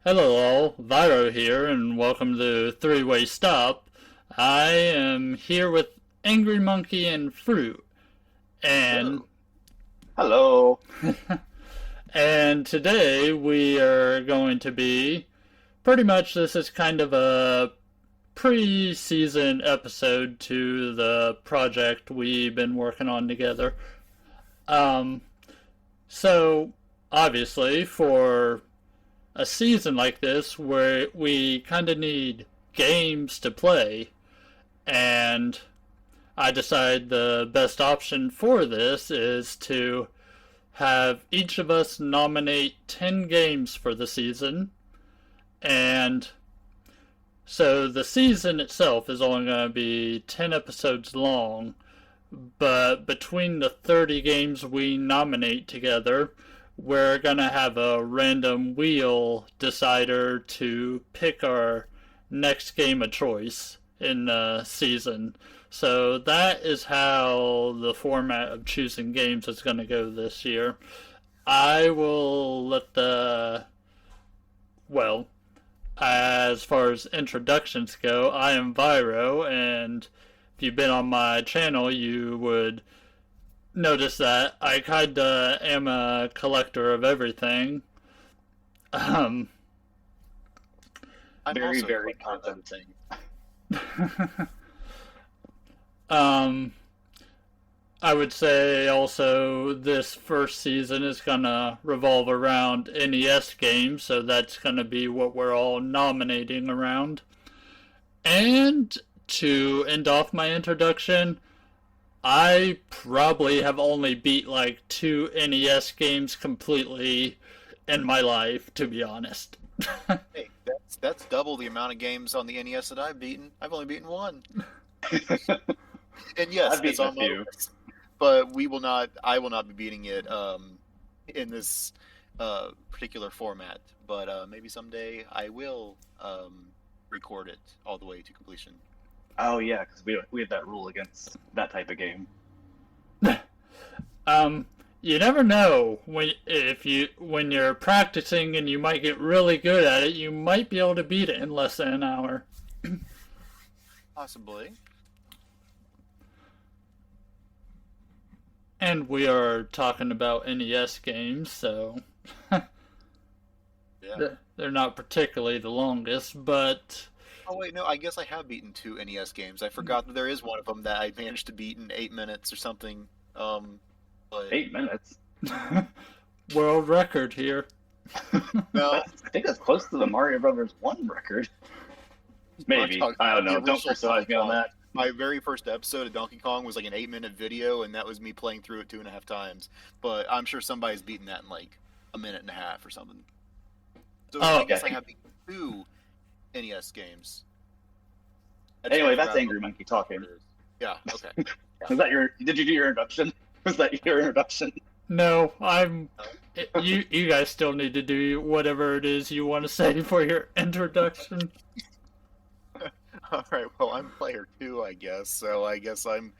Hello all, Viro here, and welcome to Three-Way Stop. I am here with Angry Monkey and Fruit, and Hello. Hello. and today we are going to be pretty much this is kind of a pre-season episode to the project we've been working on together. Um, so obviously for a season like this where we kind of need games to play, and I decided the best option for this is to have each of us nominate 10 games for the season. And so the season itself is only going to be 10 episodes long, but between the 30 games we nominate together, we're gonna have a random wheel decider to pick our next game of choice in the season. So that is how the format of choosing games is gonna go this year. I will let the well, as far as introductions go, I am Viro, and if you've been on my channel, you would notice that I kinda am a collector of everything. Um, I'm Very, also very quite proud of content. thing. um, I would say also this first season is gonna revolve around NES games, so that's gonna be what we're all nominating around. And to end off my introduction, I probably have only beat like two NES games completely in my life, to be honest. Hey, that's double the amount of games on the NES that I've beaten. I've only beaten one. And yes, I've it's beaten a on my few. list. But we will not I will not be beating it in this particular format. But maybe someday I will record it all the way to completion. Oh yeah, because we have that rule against that type of game. um, you never know when you're practicing and you might get really good at it, you might be able to beat it in less than an hour. Possibly. And we are talking about NES games, so Yeah. they're not particularly the longest, but Oh wait, no, I guess I have beaten two NES games. I forgot that there is one of them that I managed to beat in 8 minutes or something. But 8 minutes. world record here. no, I think that's close to the Mario Brothers 1 record. Maybe. talking I don't about know. the Don't original criticize me on Donkey Kong. that. My very first episode of Donkey Kong was like an 8 minute video, and that was me playing through it 2.5 times. But I'm sure somebody's beaten that in like a minute and a half or something. So Oh, I guess I okay. have beaten two NES games. Anyway, that's Angry Monkey talking. Yeah. Okay. Was that your? Did you do your introduction? Was that your introduction? No, I'm. You guys still need to do whatever it is you want to say for your introduction. All right. Well, I'm player two, I guess. So I guess I'm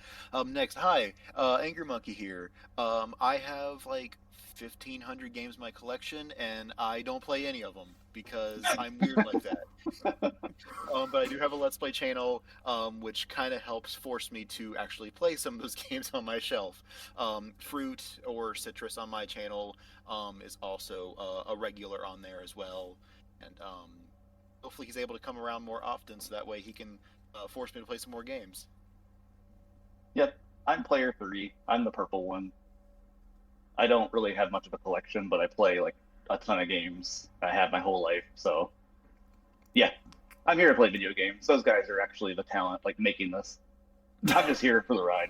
next. Hi, Angry Monkey here. I have like 1,500 games in my collection, and I don't play any of them because I'm weird like that. But I do have a Let's Play channel, which kind of helps force me to actually play some of those games on my shelf. Fruit or Citrus on my channel is also a regular on there as well, and hopefully he's able to come around more often, so that way he can force me to play some more games. Yep. I'm player 3. I'm the purple one. I don't really have much of a collection, but I play like a ton of games. I have my whole life, so yeah. I'm here to play video games. Those guys are actually the talent, like making this. I'm just here for the ride.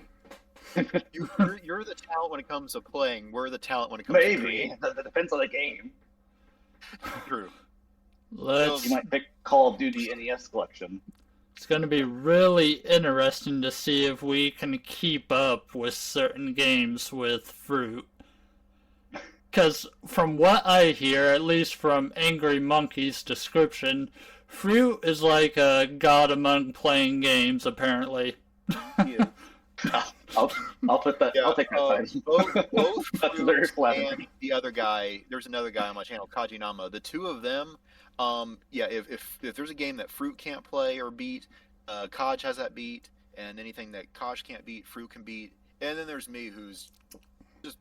You're the talent when it comes to playing. We're the talent when it comes to Maybe. creating. That depends on the game. True. Let's. You might pick Call of Duty NES collection. It's going to be really interesting to see if we can keep up with certain games with Fruit. Because from what I hear, at least from Angry Monkey's description, Fruit is like a god among playing games, apparently. Yeah. I'll put that. Yeah, I'll take that title. both That's very Fruit flattering. and the other guy. There's another guy on my channel, Kajinama. The two of them, yeah. If there's a game that Fruit can't play or beat, Kaj has that beat, and anything that Kaj can't beat, Fruit can beat. And then there's me, who's just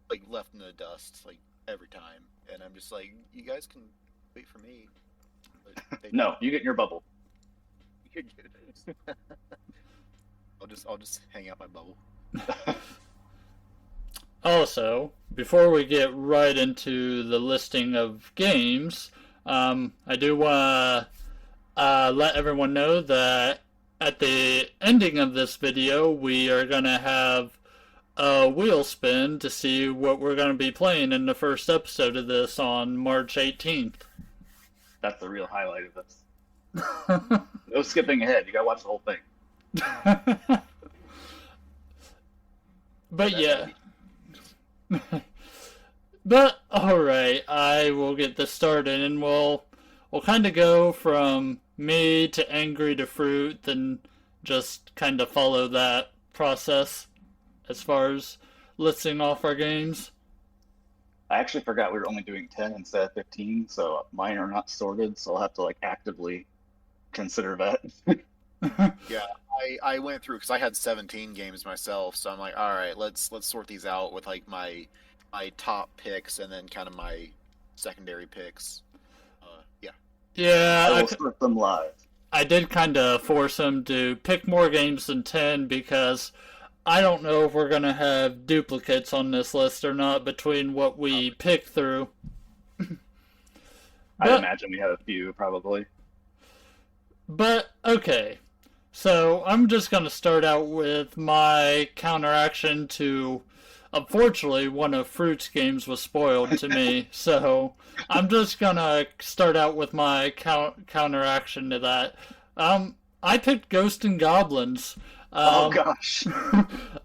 like left in the dust like every time, and I'm just like, you guys can wait for me. But they No, you get in your bubble. I'll just hang out my bubble. Also, before we get right into the listing of games, I do want to let everyone know that at the ending of this video, we are going to have a wheel spin to see what we're going to be playing in the first episode of this on March 18th. That's the real highlight of this. No skipping ahead. You gotta watch the whole thing. But yeah. But alright, I will get this started, and we'll kind of go from me to angry to fruit, then just kind of follow that process as far as listing off our games. I actually forgot we were only doing 10 instead of 15, so mine are not sorted, so I'll have to like actively consider that. Yeah, I went through because I had 17 games myself, so I'm like, all right, let's sort these out with like my top picks and then kind of my secondary picks. Yeah. Yeah, I will sort them live. I did kind of force him to pick more games than 10 because I don't know if we're going to have duplicates on this list or not between what we picked through. I imagine we have a few, probably. But, okay. So, I'm just going to start out with my counteraction to... Unfortunately, one of Fruit's games was spoiled to me, so I'm just going to start out with my counteraction to that. I picked Ghost and Goblins. Oh gosh.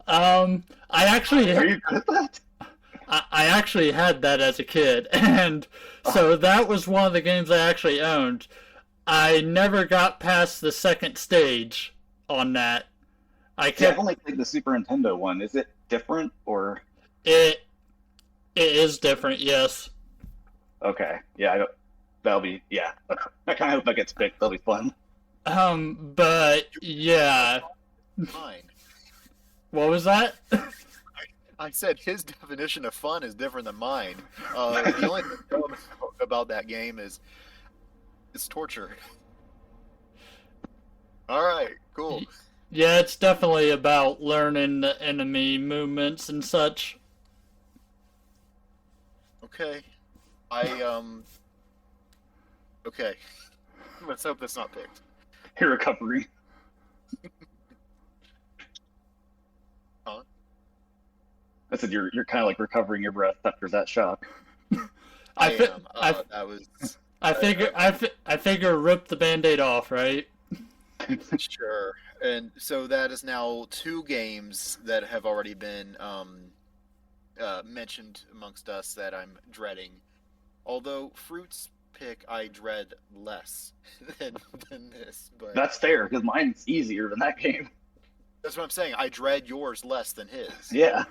I actually Are you good at that? I actually had that as a kid, and so that was one of the games I actually owned. I never got past the second stage on that. I've only played the Super Nintendo one. Is it different or? It is different, yes. Okay, yeah, that'll be I kind of hope that gets picked. That'll be fun. But yeah. Mine. What was that? I said his definition of fun is different than mine. The only thing I know about that game is it's torture. All right, cool. Yeah, it's definitely about learning the enemy movements and such. Okay. Okay. Let's hope that's not picked. Your recovery. Huh? I said you're kind of like recovering your breath after that shock. I am. That was. I figure rip the Band-Aid off, right? Sure. And so that is now 2 games that have already been mentioned amongst us that I'm dreading. Although Fruit's pick I dread less than this, but That's fair because mine's easier than that game. that's what I'm saying. I dread yours less than his. Yeah.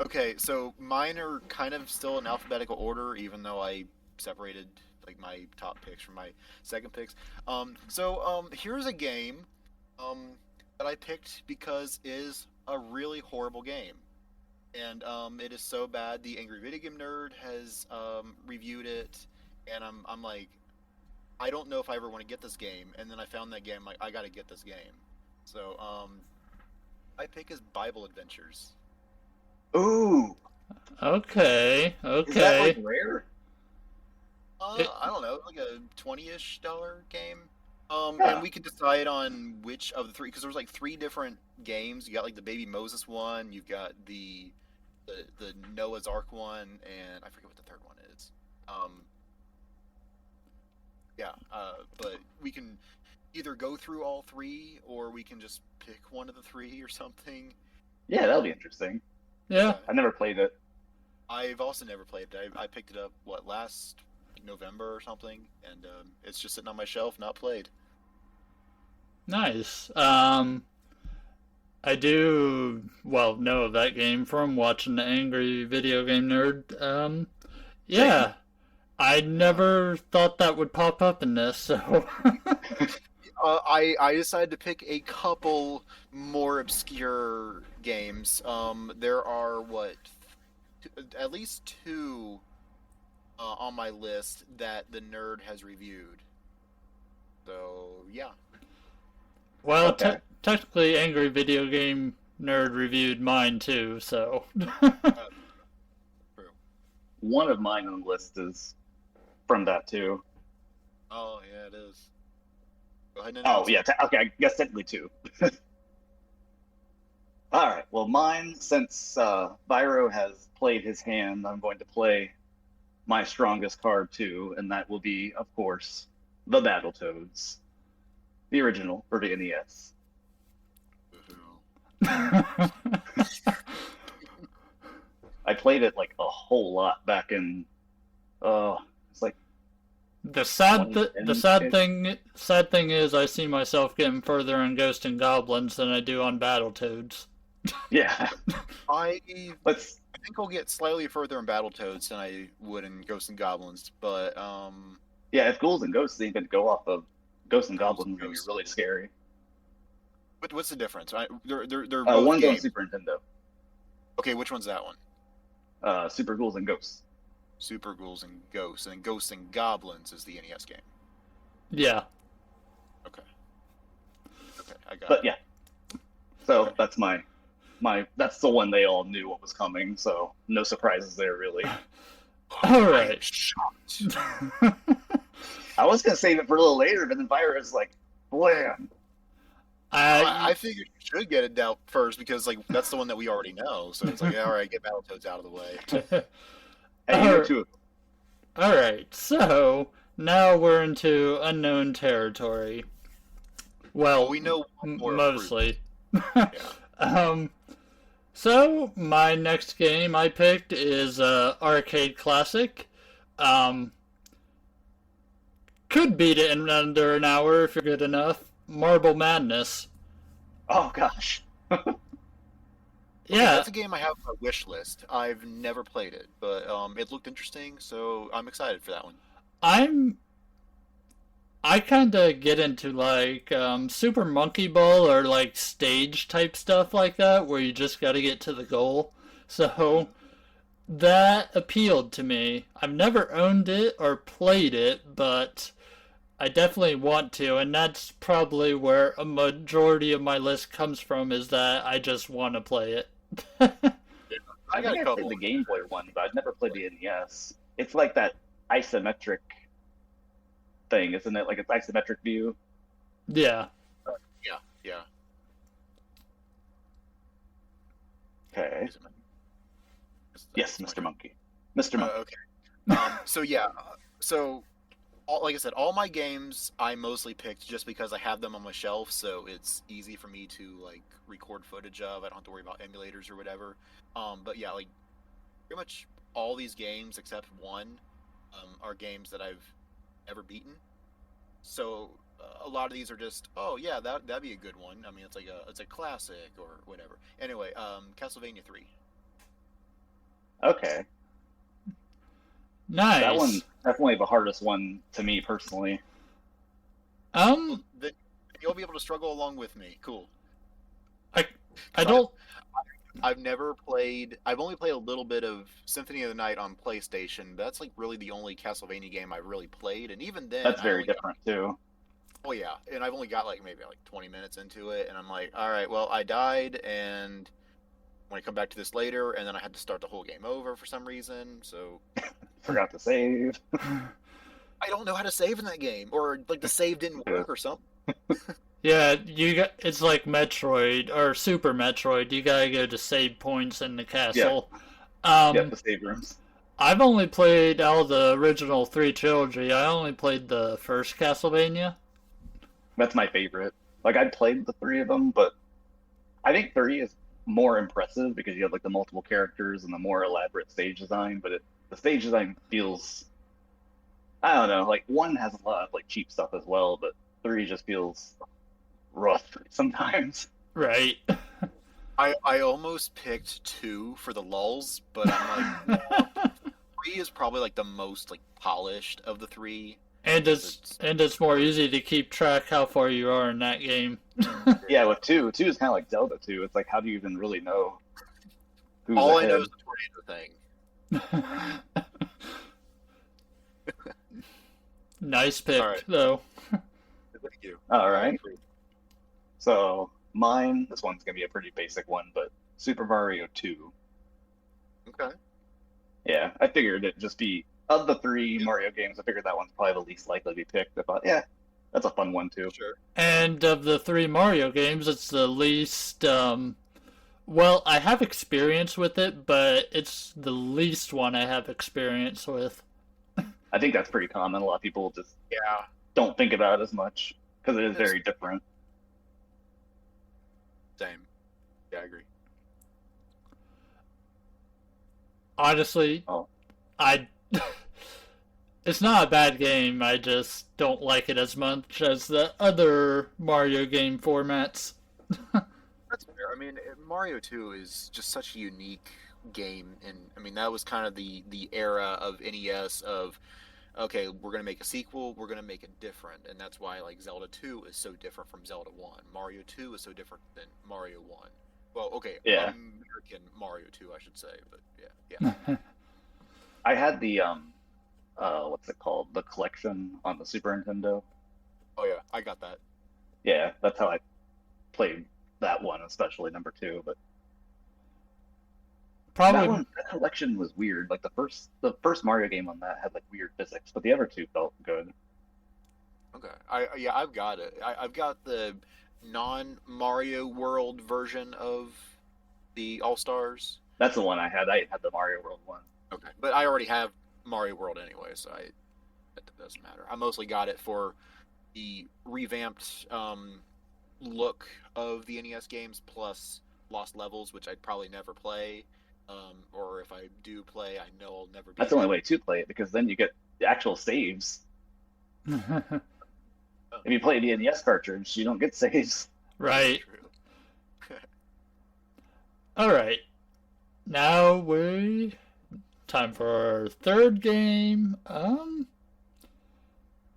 Okay, so mine are kind of still in alphabetical order, even though I separated like my top picks from my second picks. Here's a game that I picked because it is a really horrible game. And it is so bad. The Angry Video Game Nerd has reviewed it, and I'm like, I don't know if I ever want to get this game. And then I found that game, like, I got to get this game. So my pick is Bible Adventures. Ooh. Okay. Is that like rare? I don't know, like a $20-ish game. Yeah. And we could decide on which of the 3, because there's like 3 different games. You got like the Baby Moses one, you've got the Noah's Ark one, and I forget what the third one is. But we can either go through all 3, or we can just pick one of the 3 or something. Yeah, that'll be interesting. Yeah. I never played it. I've also never played it. I picked it up, last November or something, and it's just sitting on my shelf, not played. Nice. I do, well, know of that game from watching the Angry Video Game Nerd. Same. Yeah, I never thought that would pop up in this, so. I decided to pick a couple more obscure games. There are at least two on my list that the nerd has reviewed. So yeah. Well, Okay. technically, Angry Video Game Nerd reviewed mine too, so. True. One of mine on the list is from that too. Oh yeah, it is. Go ahead and Oh announce yeah, it. okay, I guess technically two. All right. Well, mine, since Viro has played his hand, I'm going to play my strongest card too, and that will be, of course, the Battletoads, the original for the NES. I played it like a whole lot back in, it's like The sad 2010. thing is, I see myself getting further on Ghost and Goblins than I do on Battletoads. Yeah. I Let's. I think I'll get slightly further in Battletoads than I would in Ghosts and Goblins, but Yeah, if Ghouls and Ghosts even go off of Ghosts and Ghouls and Goblins, it's gonna be Ghosts. really scary. What's the difference? They're both One's on games. Super Nintendo. Okay, which one's that one? Super Ghouls and Ghosts. Super Ghouls and Ghosts, and Ghosts and Goblins is the NES game. Yeah. Okay. Okay, I got But it. yeah, so Okay. that's that's the one they all knew what was coming, so no surprises there really. All I'm right. shocked. I was gonna save it for a little later, but then Virus like, wham. I figured you should get it out first because like that's the one that we already know. So it's like, all right, get Battletoads out of the way. Hey, you know Alright. two of them. All right. So now we're into unknown territory. Well, Well, we know one more mostly. Yeah. um. So my next game I picked is arcade classic. Um. Could beat it in under an hour if you're good enough. Marble Madness. Oh gosh. Okay, Yeah, that's a game I have on my wish list. I've never played it, but it looked interesting, so I'm excited for that one. I'm I kind of get into like Super Monkey Ball or like stage type stuff like that where you just got to get to the goal. So that appealed to me. I've never owned it or played it, but I definitely want to, and that's probably where a majority of my list comes from is that I just want to play it. I I got think a I couple. played the Game Boy one, but I've never played the NES. It's like that isometric thing, isn't it? Like it's isometric view. Yeah. Yeah, yeah. Okay. Is it my- Yes, it's my Mr. turn. Monkey. Mr. Monkey. Okay. So yeah, like I said, all my games I mostly picked just because I have them on my shelf, so it's easy for me to like record footage of. I don't have to worry about emulators or whatever. But yeah, like pretty much all these games except one are games that I've ever beaten. So a lot of these are just, oh yeah, that'd be a good one. I mean, it's a classic or whatever. Anyway, Castlevania 3. Okay. That one Nice. definitely the hardest one to me personally. Well, then you'll be able to struggle along with me. Cool. I don't. I've never played. I've only played a little bit of Symphony of the Night on PlayStation. But that's like really the only Castlevania game I've really played, and even then, That's I very only got, different too. oh yeah, and I've only got like maybe like 20 minutes into it, and I'm like, all right, well, I died, and when I come back to this later, and then I had to start the whole game over for some reason. So Forgot to save. I don't know how to save in that game, or like the save didn't work or something. Yeah, it's like Metroid or Super Metroid. You gotta go to save points in the castle. Yep, the save rooms. I've only played out of the original three trilogy. I only played the first Castlevania. That's my favorite. Like I played the three of them, but I think three is more impressive because you have like the multiple characters and the more elaborate stage design. But the stage design feels, I don't know, like one has a lot of like cheap stuff as well, but three just feels rough sometimes. Right. I almost picked 2 for the lulls, but I'm like, no, 3 is probably like the most like polished of the 3 And because it's it's and it's more easy to keep track how far you are in that game. Yeah, with two is kind of like Zelda 2. It's like, how do you even really know who's all I know ahead? is the tornado thing. Nice pick, All right, though. thank you. All right. So mine, this one's gonna be a pretty basic one, but Super Mario 2. Okay. Yeah, I figured it'd just be of the 3 Mario games. I figured that one's probably the least likely to be picked. I thought, yeah, that's a fun one too. Sure. And of the 3 Mario games, it's the least. Well, I have experience with it, but it's the least one I have experience with. I think that's pretty common. A lot of people just Yeah. don't think about it as much because it is It's very different. same. Yeah, I agree. Honestly, Oh, I. It's not a bad game. I just don't like it as much as the other Mario game formats. That's fair. I mean, Mario 2 is just such a unique game, and I mean that was kind of the era of NES of okay, we're gonna make a sequel, we're gonna make it different, and that's why like Zelda 2 is so different from Zelda 1. Mario 2 is so different than Mario 1. Well, okay, yeah. American Mario 2, I should say, but yeah. I had the what's it called? The collection on the Super Nintendo. Oh yeah, I got that. Yeah, that's how I played that one, especially number 2. But Probably. that collection was weird. Like the first Mario game on that had like weird physics, but the other 2 felt good. Okay, I've got it. I've got the non Mario World version of the All Stars. That's the one I had. I had the Mario World one. Okay, but I already have Mario World anyway, so that doesn't matter. I mostly got it for the revamped look of the NES games plus Lost Levels, which I'd probably never play, or if I do play, I know I'll never be. That's the only way to play it because then you get the actual saves. If you play the NES cartridge, you don't get saves. Right. True. Alright. Now we. Time for our third game.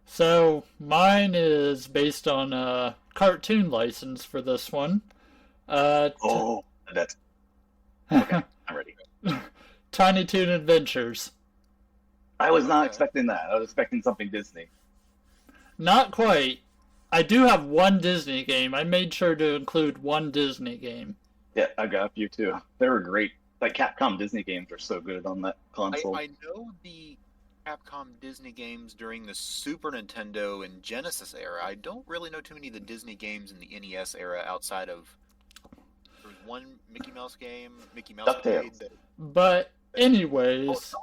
So mine is based on a cartoon license for this one. Oh, that's okay. I'm ready. Tiny Toon Adventures. I was not Okay. expecting that. I was expecting something Disney. Not quite. I do have one Disney game. I made sure to include one Disney game. Yeah, I got a few too. They were great. Like Capcom Disney games are so good on that console. I know the Capcom Disney games during the Super Nintendo and Genesis era. I don't really know too many of the Disney games in the NES era outside of there was one Mickey Mouse game, Mickey Mouse DuckTales. Arcade. But anyways,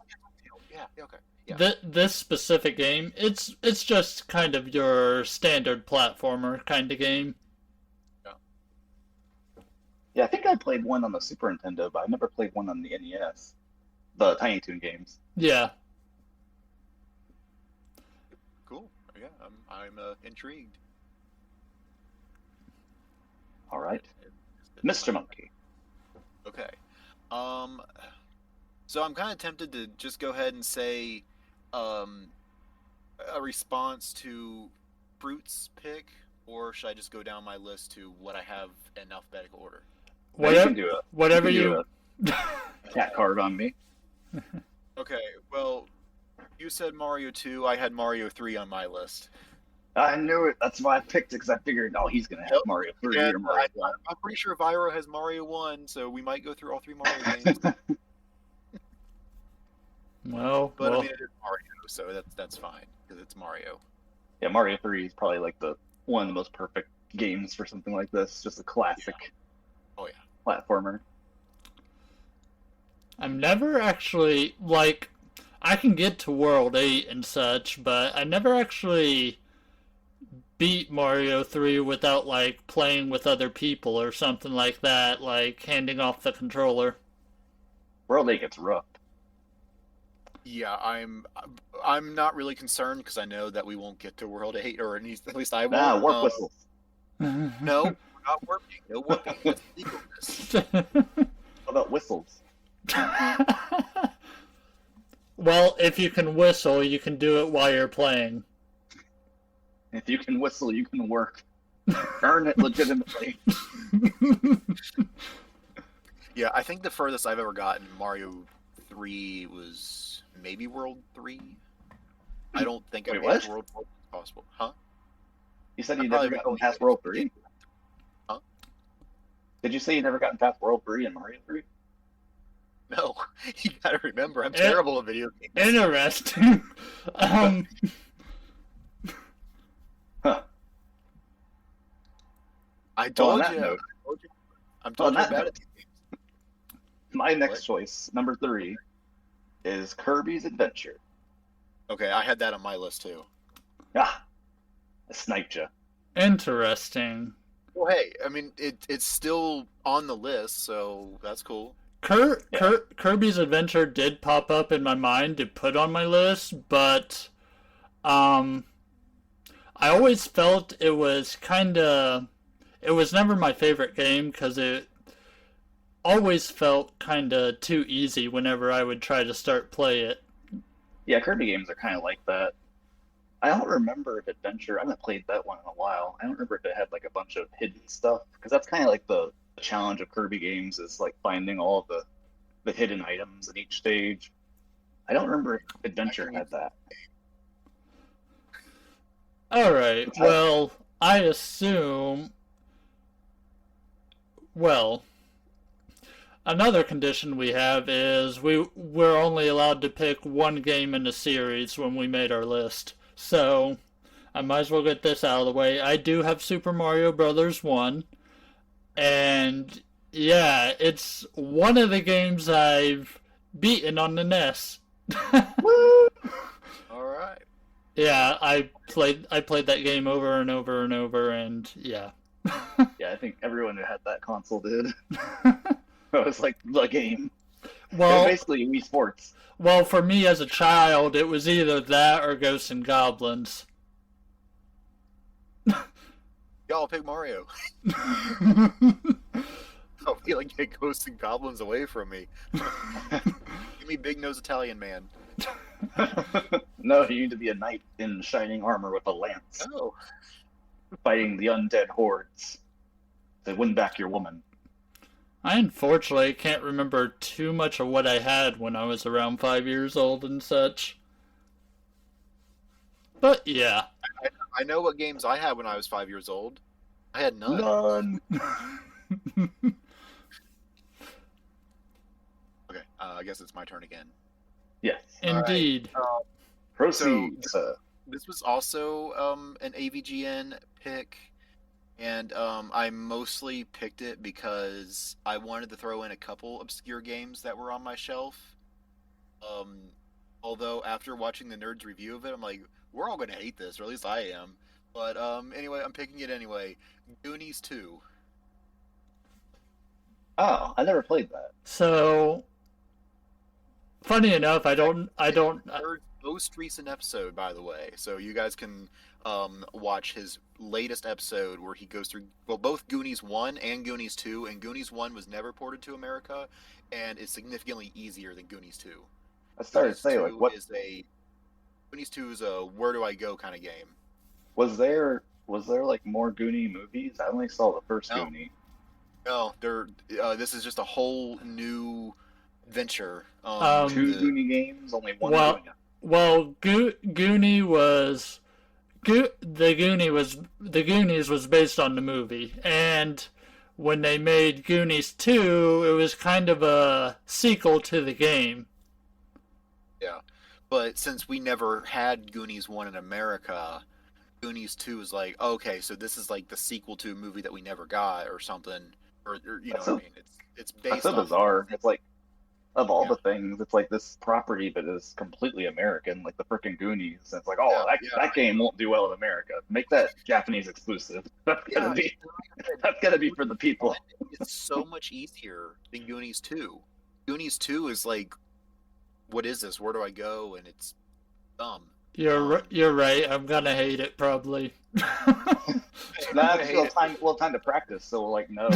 Yeah, okay. Yeah. this specific game, it's just kind of your standard platformer kind of game. Yeah, I think I played one on the Super Nintendo, but I never played one on the NES. The Tiny Toon games. Yeah. Cool. Yeah, I'm intrigued. All right, Mr. Monkey. Okay. So I'm kind of tempted to just go ahead and say a response to Fruit's pick, or should I just go down my list to what I have in alphabetical order? Now you can do it. Whatever you you. can do a cat card on me. Okay, well, you said Mario 2, I had Mario 3 on my list. I knew it. That's why I picked it because I figured, oh, he's gonna have Mario 3 or And Mario 1. I'm pretty sure Viro has Mario 1, so we might go through all 3 Mario games. But I mean, it is Mario, so that's fine because it's Mario. Yeah, Mario 3 is probably like one of the most perfect games for something like this. Just a classic. Oh yeah. Platformer. I'm never actually like I can get to World 8 and such, but I never actually beat Mario 3 without like playing with other people or something like that, like handing off the controller. World 8 gets rough. Yeah, I'm not really concerned because I know that we won't get to World 8, or at least I won't. Work whistles. No, we're not working. No whooping. It's legalness. How about whistles? Well, if you can whistle, you can do it while you're playing. If you can whistle, you can work. Earn it legitimately. Yeah, I think the furthest I've ever gotten Mario 3 was maybe World 3. I don't think Wait, I made what? World 4 possible. Huh? You said I you never probably gotten past World 3? Huh? Did you say you never gotten past World 3 in Mario 3? No, you gotta remember, I'm terrible at video games. Interesting. Huh. I told that you. note- I'm told on you that bad note, at these games. My next What? choice, number 3, is Kirby's Adventure. Okay, I had that on my list too. Ah, I sniped you. Interesting. Well, hey, I mean, it's still on the list, so that's cool. Kirby's Adventure did pop up in my mind to put on my list, but I always felt it was it was never my favorite game because it always felt kind of too easy whenever I would try to start play it. Yeah, Kirby games are kind of like that. I don't remember if Adventure, I haven't played that one in a while. I don't remember if it had like a bunch of hidden stuff, because that's kind of like the challenge of Kirby games is like finding all of the hidden items in each stage. I don't remember if Adventure had that. Alright, well, I assume. Well, another condition we have is we're only allowed to pick one game in the series when we made our list. So, I might as well get this out of the way. I do have Super Mario Brothers 1, and yeah, it's one of the games I've beaten on the NES. Woo! All right. Yeah, I played that game over and over and over, and yeah. Yeah, I think everyone who had that console did. It was like the game. It was Well, basically Wii Sports. well, for me as a child, it was either that or Ghosts and Goblins. Y'all pick Mario. I feel like get Ghosts and Goblins away from me. Give me Big Nose Italian Man. No, you need to be a knight in shining armor with a lance, Oh. fighting the undead hordes to win back your woman. I unfortunately can't remember too much of what I had when I was around 5 years old and such. But yeah. I know what games I had when I was 5 years old. I had none. None. Okay, I guess it's my turn again. Yes. Indeed. Proceed. This was also an AVGN pick, and I mostly picked it because I wanted to throw in a couple obscure games that were on my shelf. Although after watching the Nerds review of it, I'm like, we're all going to hate this, or at least I am. But anyway, I'm picking it anyway. Goonies 2. Oh, I never played that. So, funny enough, I don't. Nerd's most recent episode, by the way, so you guys can watch his latest episode where he goes through both Goonies 1 and Goonies 2, and Goonies 1 was never ported to America, and is significantly easier than Goonies 2. I started to say, Goonies like, what 2 Goonies 2 is a where do I go kind of game. was there? Was there like more Goonie movies? I only saw the first No. Goonie. No, this is just a whole new venture. Two Goonie games, only one Well- Goonie. Well, Goonie was. The Goonies was based on the movie, and when they made Goonies 2, it was kind of a sequel to the game. But since we never had Goonies 1 in America, Goonies 2 is like, okay, so this is like the sequel to a movie that we never got or something. Or you know That's what I so- mean? It's That's based so on bizarre. It's like, of all Yeah. the things, it's like this property that is completely American, like the frickin' Goonies. And it's like, oh, Yeah, that game won't do well in America. Make that Japanese exclusive. That's gotta be. That's gotta be for the people. It's so much easier than Goonies 2. Goonies 2 is like, what is this? Where do I go? And it's dumb. You're right. I'm gonna hate it probably. That's still time. Well, time to practice. So like, no.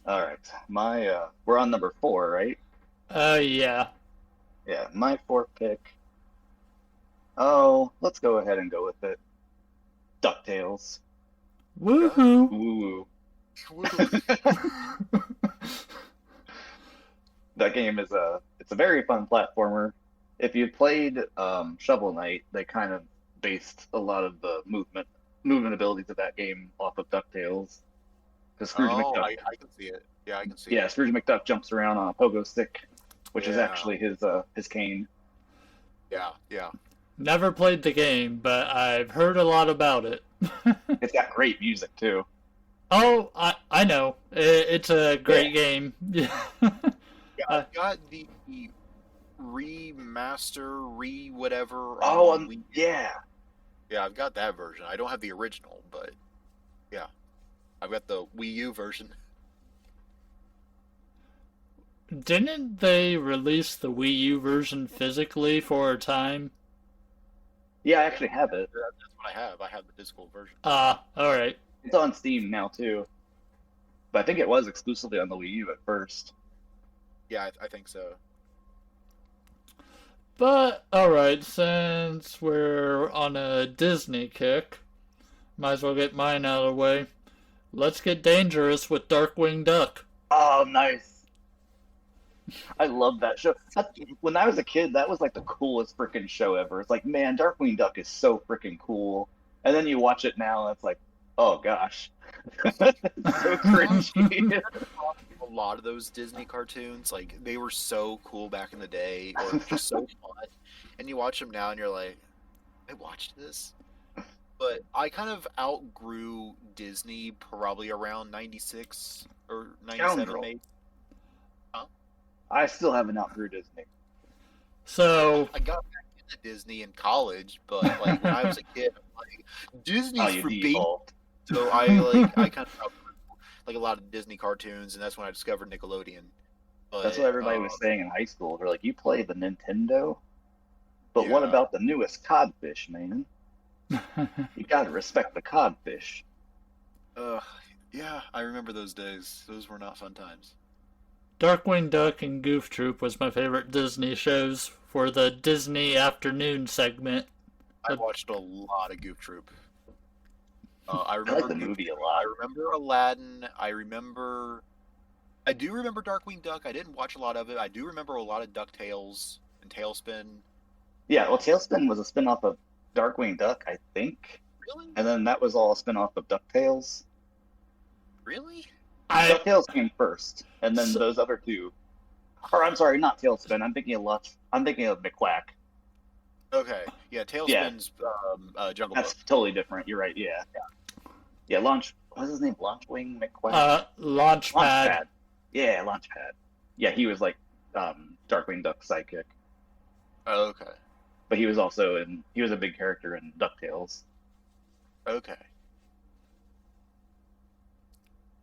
All right, we're on number 4, right? Yeah. Yeah, my fourth pick. Oh, let's go ahead and go with it. DuckTales. Woohoo! Woo. That game it's a very fun platformer. If you played Shovel Knight, they kind of based a lot of the movement abilities of that game off of DuckTales. Because Scrooge McDuck, I can see it. Yeah, I can see yeah, it. Scrooge McDuck jumps around on a pogo stick, which is Yeah. actually his cane. Yeah, yeah. Never played the game, but I've heard a lot about it. It's got great music too. Oh, I know. It's a great game. Yeah, I've got the remaster, whatever. Oh, on Wii. yeah. Yeah, I've got that version. I don't have the original, but yeah, I've got the Wii U version. Didn't they release the Wii U version physically for a time? Yeah, I actually have it. That's what I have. I have the physical version. Alright. It's on Steam now too. But I think it was exclusively on the Wii U at first. Yeah, I think so. But, alright, since we're on a Disney kick, might as well get mine out of the way. Let's get dangerous with Darkwing Duck. Oh, nice. I love that show. When I was a kid, that was like the coolest freaking show ever. It's like, man, Darkwing Duck is so freaking cool. And then you watch it now, and it's like, oh gosh, it's so cringy. A lot of those Disney cartoons, like they were so cool back in the day, or just so fun. And you watch them now, and you're like, I watched this. But I kind of outgrew Disney probably around 96 or 97, Scoundrel. maybe. I still haven't outgrew Disney. So, I got back into Disney in college, but like when I was a kid, I'm like, Disney's You for babies. default. So I kind of outgrew like a lot of Disney cartoons, and that's when I discovered Nickelodeon. But, That's what everybody was saying in high school. They're like, you play the Nintendo, but what Yeah. about the newest codfish, man? You gotta respect the codfish. Yeah, I remember those days. Those were not fun times. Darkwing Duck and Goof Troop was my favorite Disney shows for the Disney afternoon segment. I watched a lot of Goof Troop. I I remember like the Goof movie a Troop. lot. I remember Aladdin. I do remember Darkwing Duck. I didn't watch a lot of it. I do remember a lot of DuckTales and Tailspin. Yeah, well, Tailspin was a spin-off of Darkwing Duck, I think. Really? And then that was all a spin-off of DuckTales. Really? DuckTales came first, and then So- those other two. Or I'm sorry, not Tailspin. I'm thinking of McQuack. Okay. Yeah, Tailspin's Jungle That's Book. totally different. You're right. Yeah. Yeah. What's his name? Launchwing McQuack. Launchpad. Launchpad. Yeah, Launchpad. Yeah, he was like Darkwing Duck's sidekick, Oh, okay. but he was a big character in DuckTales. Okay.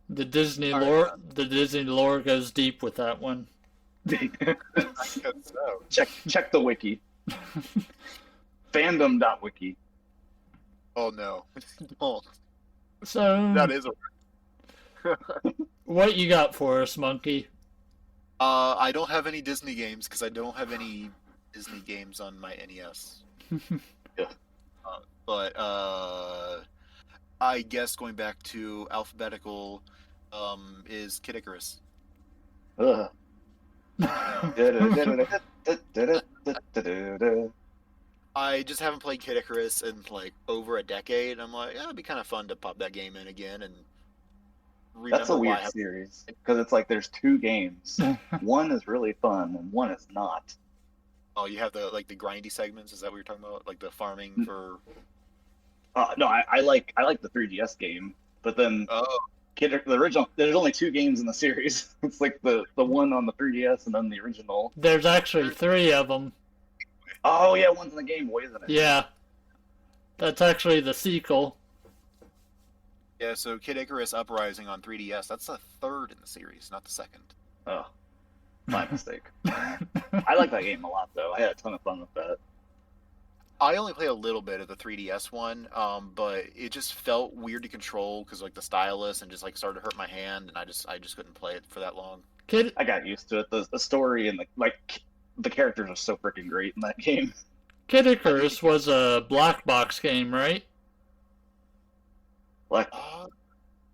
The Disney All right, lore, the Disney lore goes deep with that one. I guess so. check the wiki. Fandom.wiki. Oh no. Oh, So, that is a. what you got for us, Monkey? I don't have any Disney games because I don't have any Disney games on my NES. Yeah. But I guess going back to alphabetical, is Kid Icarus. Ugh. I just haven't played Kid Icarus in like over a decade. I'm like, yeah, it'd be kind of fun to pop that game in again and remember That's a why I weird have. series because it's like there's two games. One is really fun and one is not. Oh, you have the like the grindy segments. Is that what you're talking about? Like the farming for? No, I like the 3DS game, but then Oh, the original. There's only two games in the series. It's like the one on the 3DS and then the original. There's actually 3 of them. Oh yeah, one's in the Game Boy, isn't it? Yeah. That's actually the sequel. yeah. So Kid Icarus Uprising on 3DS. That's the third in the series, not the second. Oh, My mistake. I like that game a lot, though. I had a ton of fun with that. I only played a little bit of the 3DS one, but it just felt weird to control because like the stylus and just like started to hurt my hand, and I just couldn't play it for that long. Kid I got used to it. The story and the characters are so freaking great in that game. Kid Icarus was a black box game, right? Like,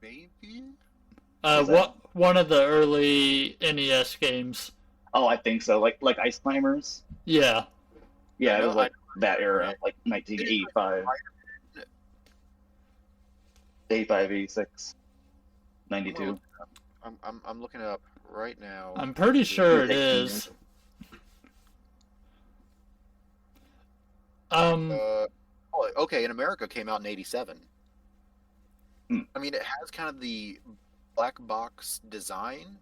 Maybe. Is that- One of the early NES games. oh, I think so. Like Ice Climbers. Yeah. Yeah, I it know- was like I- that era, like 1985, 85, 86, 92. I'm looking it up right now. I'm pretty sure it 18 is. years. Okay, in America, it came out in '87. Hmm. I mean, it has kind of the black box design,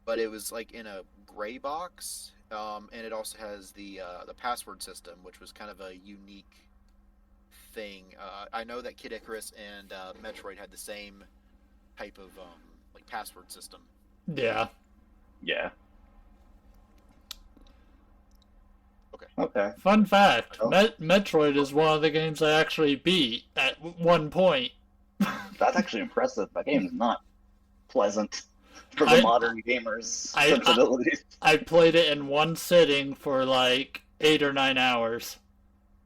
but it was like in a gray box, and it also has the password system, which was kind of a unique thing. I know that Kid Icarus and Metroid had the same type of like password system. Yeah. Yeah. Okay. Okay. Fun fact, Oh. Metroid is one of the games I actually beat at one point. That's actually impressive. That game is not pleasant for the modern gamers' sensibilities. I played it in one sitting for like 8 or 9 hours.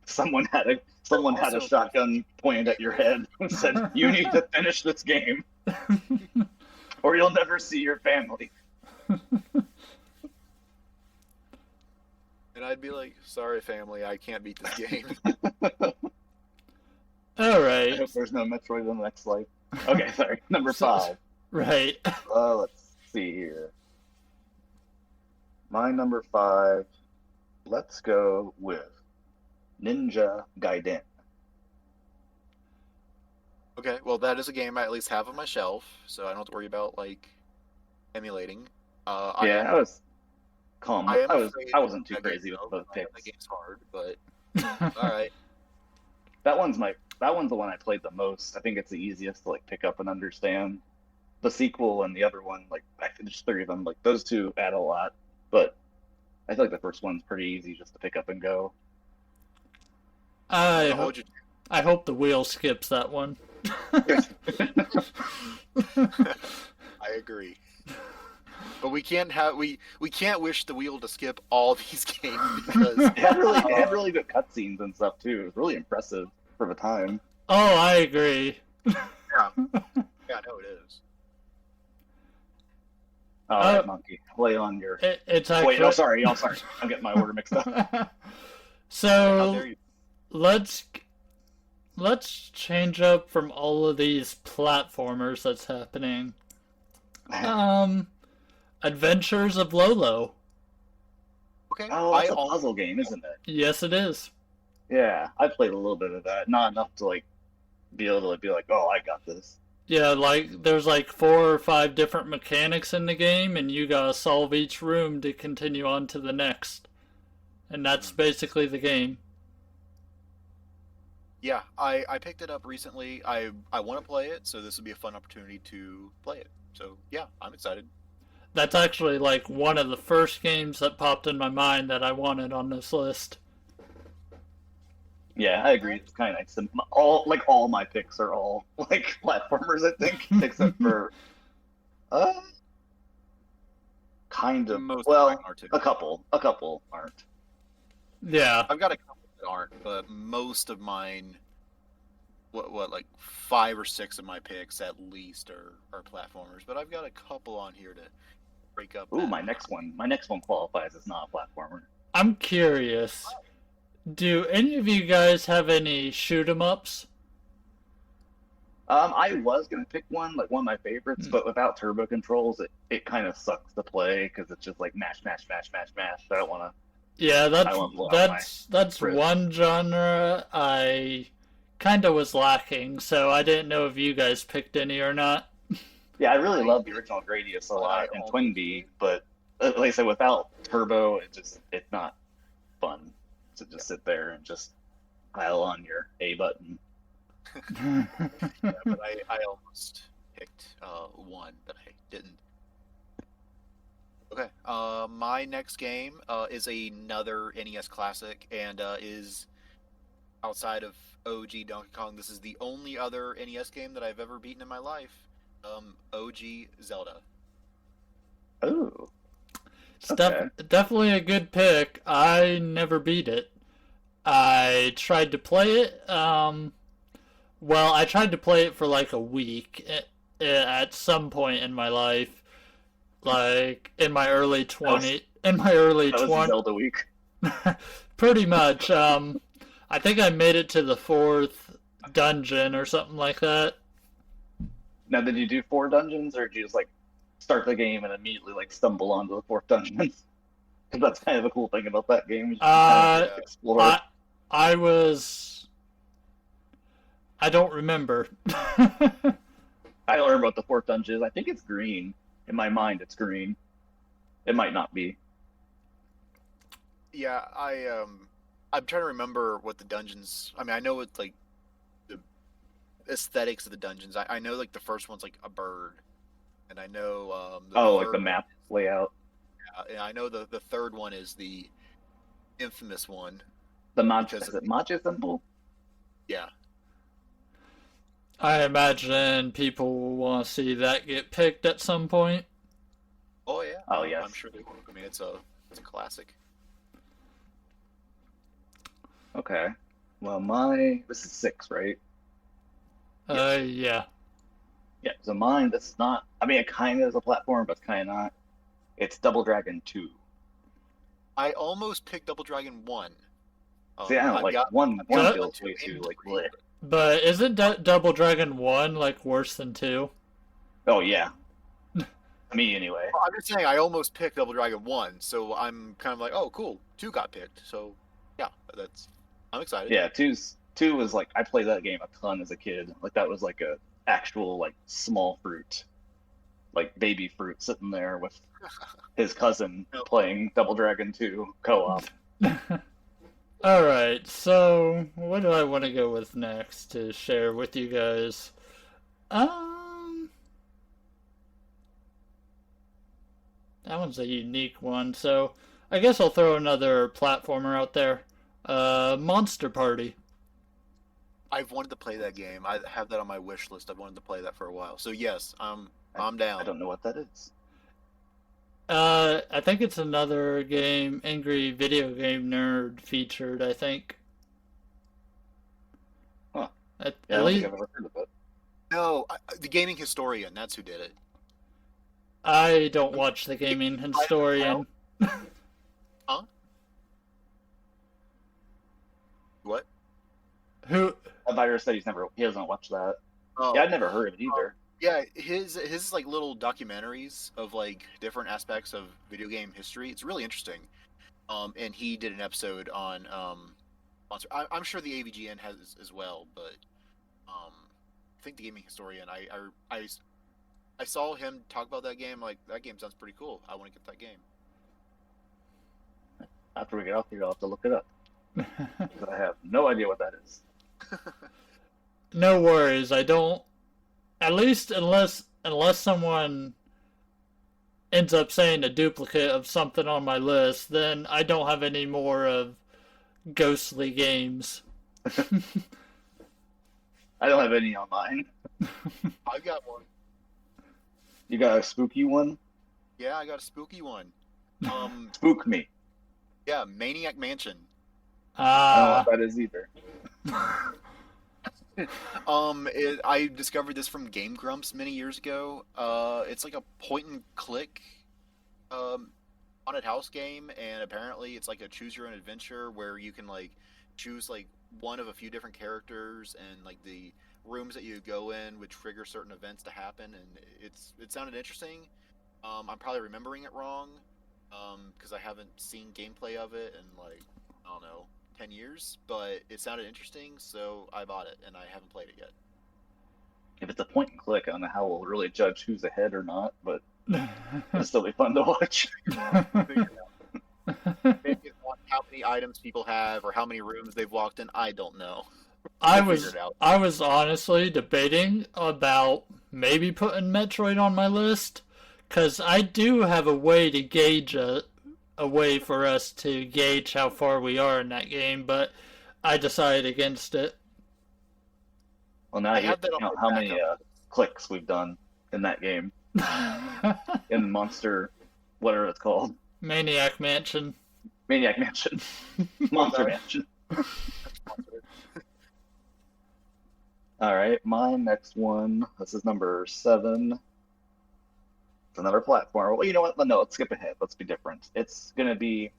Someone had a shotgun pointed at your head and said, "You need to finish this game, or you'll never see your family." And I'd be like, "Sorry, family, I can't beat this game." All I right. hope there's no Metroid in the next life. Okay, sorry. Number 5. Right. Let's see here. My number 5. Let's go with Ninja Gaiden. Okay, well, that is a game I at least have on my shelf, so I don't have to worry about like emulating. Yeah, I was calm. I am I afraid wasn't too that crazy game, with though. both That picks. game's hard, but all right. That one's the one I played the most. I think it's the easiest to like pick up and understand. The sequel and the other one, like I finished 3 of them. Like those two add a lot, but I feel like the first one's pretty easy just to pick up and go. I I'll hope, hold you. I hope the wheel skips that one. I agree. But we can't wish the wheel to skip all these games because It had really good cutscenes and stuff too. It was really impressive for the time. Oh, I agree. yeah, no, it is. All right, Monkey, lay on your. It's actually. Wait, sorry. I'm getting my order mixed up. How So dare you? let's change up from all of these platformers that's happening. Adventures of Lolo. Okay. Oh, that's a puzzle game, isn't it? Yes, it is. Yeah, I played a little bit of that. Not enough to like be able to like, be like, oh, I got this. Yeah, like there's like 4 or 5 different mechanics in the game, and you gotta solve each room to continue on to the next. And that's basically the game. Yeah, I picked it up recently. I want to play it, so this would be a fun opportunity to play it. So yeah, I'm excited. That's actually like one of the first games that popped in my mind that I wanted on this list. Yeah, I agree. It's kind of nice. And all my picks are all like platformers, I think, except for kind of. Most of Well, mine are too. a couple aren't. Yeah. I've got a couple that aren't, but most of mine, what like 5 or 6 of my picks at least are platformers. But I've got a couple on here to break up. Ooh, that. my next one qualifies as not a platformer. I'm curious. Do any of you guys have any shoot 'em ups? I was gonna pick one like one of my favorites, but without turbo controls, it kind of sucks to play because it's just like mash. I don't want to. Yeah, I won't blow out that's wrist. one genre I kind of was lacking, so I didn't know if you guys picked any or not. Yeah, I really love the original Gradius a lot and Twin Bee, but like I said, without turbo, it's not fun to just sit there and just pile on your A button. Yeah, but I almost picked one, but I didn't. Okay, my next game is another NES classic, and is outside of OG Donkey Kong. This is the only other NES game that I've ever beaten in my life. OG Zelda. Oh, It's okay. definitely a good pick. I never beat it. I tried to play it. Well, I tried to play it for like a week at some point in my life, like in my early That was 20, in my early that was 20, Zelda week. pretty much. I think I made it to the fourth dungeon or something like that. Now, did you do 4 dungeons, or did you just like start the game and immediately like stumble onto the fourth dungeon? Because that's kind of the cool thing about that game. You can kind of Uh, explore. I I was I don't remember. I don't remember what the fourth dungeon is. I think it's green. In my mind, it's green. It might not be. Yeah, I'm trying to remember what the dungeons. I mean, I know what like the aesthetics of the dungeons. I know like the first one's like a bird, and I know Oh, like third the map layout. and I know the third one is the infamous one The matcha, because is of it matcha symbol? yeah. I imagine people will want to see that get picked at some point. Oh yeah. Oh, I'm yes. sure they will. I mean, it's a classic. Okay. Well, this is 6, right? Yeah. Yeah. So mine, this is not. I mean, it kind of is a platform, but it's kind of not. It's Double Dragon 2. I almost picked Double Dragon 1. See, I don't I've like got one. I've One got That- feels 2 way too and like 3. bleh. But isn't Double Dragon 1 like worse than 2? Oh yeah. Me anyway. Well, I'm just saying I almost picked Double Dragon 1, so I'm kind of like, oh, cool, 2 got picked. So, yeah, I'm excited. Yeah, two was like I played that game a ton as a kid. Like that was like a actual like small fruit, like baby fruit sitting there with his cousin Yep. playing Double Dragon 2 co-op. Alright, so what do I want to go with next to share with you guys? That one's a unique one, so I guess I'll throw another platformer out there. Monster Party. I've wanted to play that game. I have that on my wish list. I've wanted to play that for a while. So yes, I'm down. I don't know what that is. I think it's another game Angry Video Game Nerd featured, I think. Huh. At Yeah, I don't think least I've ever heard of it. No, the Gaming Historian. That's who did it. I don't watch the Gaming Historian. Huh? What? Who? Virus said he doesn't watch that. Oh, Yeah, I'd never heard of it either. yeah. His is like little documentaries of like different aspects of video game history. It's really interesting. And he did an episode on Monster. I'm sure the AVGN has as well, but I think the Gaming Historian. I saw him talk about that game. Like that game sounds pretty cool. I want to get that game. After we get off here, I'll have to look it up because I have no idea what that is. No worries. I don't. At least unless someone ends up saying a duplicate of something on my list, then I don't have any more of ghostly games. I don't have any on mine. I've got one. You got a spooky one? Yeah, I got a spooky one. Spook me. Yeah, Maniac Mansion. I don't know Ah, what that is either. I discovered this from Game Grumps many years ago. It's like a point and click, haunted house game, and apparently it's like a choose your own adventure where you can like choose like one of a few different characters, and like the rooms that you go in would trigger certain events to happen, and it sounded interesting. I'm probably remembering it wrong, because I haven't seen gameplay of it in like I don't know 10 years, but it sounded interesting, so I bought it, and I haven't played it yet. If it's a point and click, I don't know how we'll really judge who's ahead or not, but it'll still be fun to watch. Maybe it's not how many items people have or how many rooms they've walked in. I don't know. I We'll figure was it out. I was honestly debating about maybe putting Metroid on my list, because I do have a way to gauge a way for us to gauge how far we are in that game, but I decided against it. Well, now I you have that know on my how many backup. clicks we've done in that game, in Monster, whatever it's called, Maniac Mansion. Maniac Mansion, Monster Sorry. Mansion. All right, my next one. This is number 7. It's another platform. Well, you know what? No, let's skip ahead. Let's be different. It's gonna be.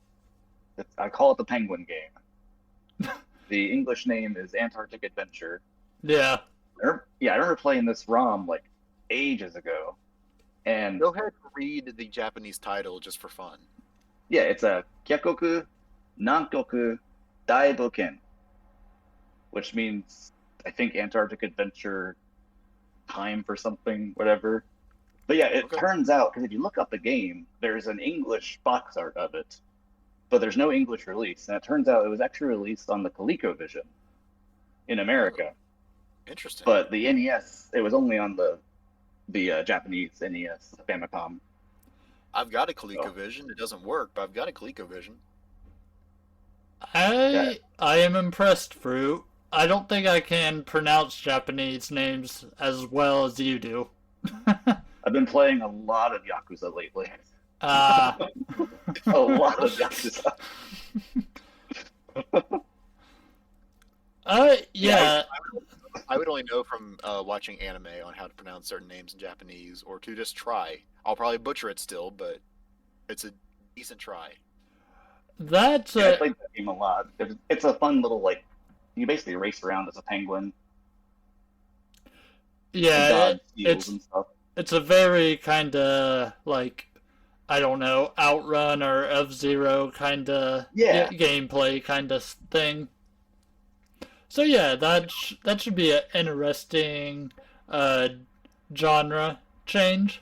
I call it the Penguin game. The English name is Antarctic Adventure. Yeah. Yeah, I remember playing this ROM like ages ago, and Go ahead and read the Japanese title just for fun. yeah, it's a Kyakoku Nankoku Daiboken, which means I think Antarctic Adventure time for something, whatever. But yeah, it Okay. turns out, because if you look up the game, there's an English box art of it, but there's no English release. And it turns out it was actually released on the ColecoVision in America. Interesting. But the NES, it was only on the Japanese NES, the Famicom. I've got a ColecoVision. It doesn't work, but I've got a ColecoVision. I am impressed, Fruit. I don't think I can pronounce Japanese names as well as you do. I've been playing a lot of Yakuza lately. Uh, A lot of Yakuza. yeah. I would only know from watching anime on how to pronounce certain names in Japanese, or to just try. I'll probably butcher it still, but it's a decent try. That's Yeah, I a, played that game a lot. It's a fun little, like, you basically race around as a penguin and yeah, dodge seals it's and stuff. it's a very kind of like, I don't know, Outrun or F-Zero kind of Yeah. gameplay kind of thing. So yeah, that should be an interesting uh, genre change.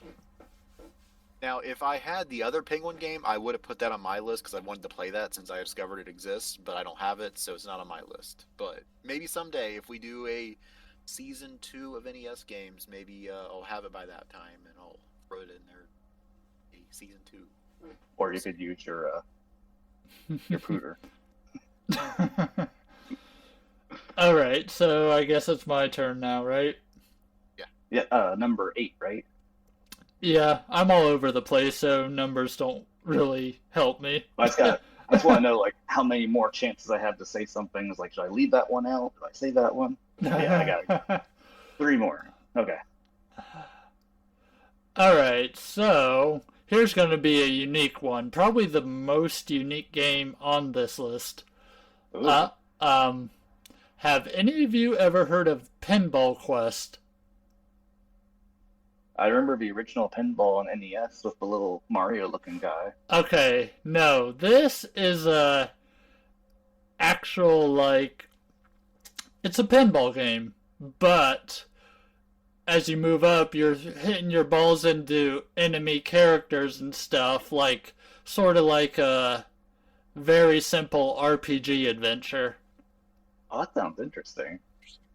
Now, if I had the other Penguin game, I would have put that on my list because I wanted to play that since I discovered it exists, but I don't have it, so it's not on my list. But maybe someday, if we do a season 2 of NES games, maybe I'll have it by that time and I'll throw it in there. A season 2. Or you could use your pooter. All right, so I guess it's my turn now, right? Yeah, number 8, right? Yeah, I'm all over the place, so numbers don't really help me. I just want to know, like, how many more chances I have to say something. It's like, should I leave that one out? Did I say that one? Yeah, I got it. 3 more. Okay. All right, so here's going to be a unique one, probably the most unique game on this list. Ooh. Have any of you ever heard of Pinball Quest? I remember the original pinball on NES with the little Mario-looking guy. Okay, no, this is a actual, like, it's a pinball game, but as you move up, you're hitting your balls into enemy characters and stuff, like, sort of like a very simple RPG adventure. Oh, that sounds interesting.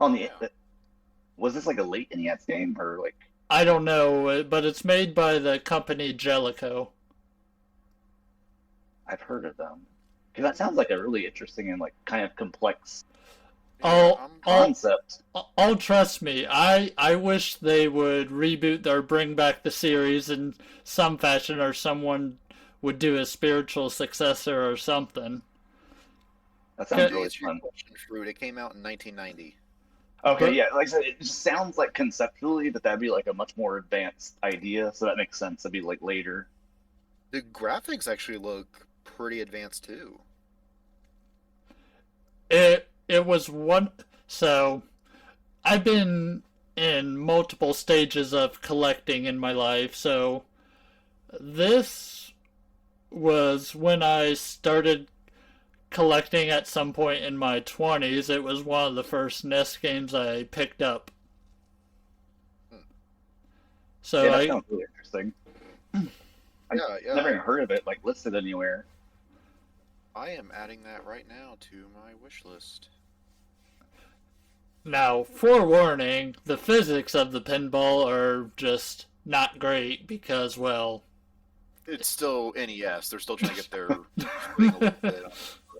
On the Yeah. Was this like a late NES game or like? I don't know, but it's made by the company Jellico. I've heard of them. Because that sounds like a really interesting and like kind of complex Oh, concept. Oh, trust me, I wish they would reboot or bring back the series in some fashion, or someone would do a spiritual successor or something. That sounds Okay. really Answer your fun. question, Fruit. It came out in 1990. Okay, But- yeah, like I said, it just sounds like conceptually that that'd be like a much more advanced idea, so that makes sense. It'd be like later. The graphics actually look pretty advanced too. It was one. So I've been in multiple stages of collecting in my life. So this was when I started collecting at some point in my 20s. It was one of the first NES games I picked up. So Yeah, that sounds really interesting. I Yeah. never even heard of it like listed anywhere. I am adding that right now to my wish list. Now, forewarning, the physics of the pinball are just not great because, well, it's still NES. They're still trying to get their footing a little bit.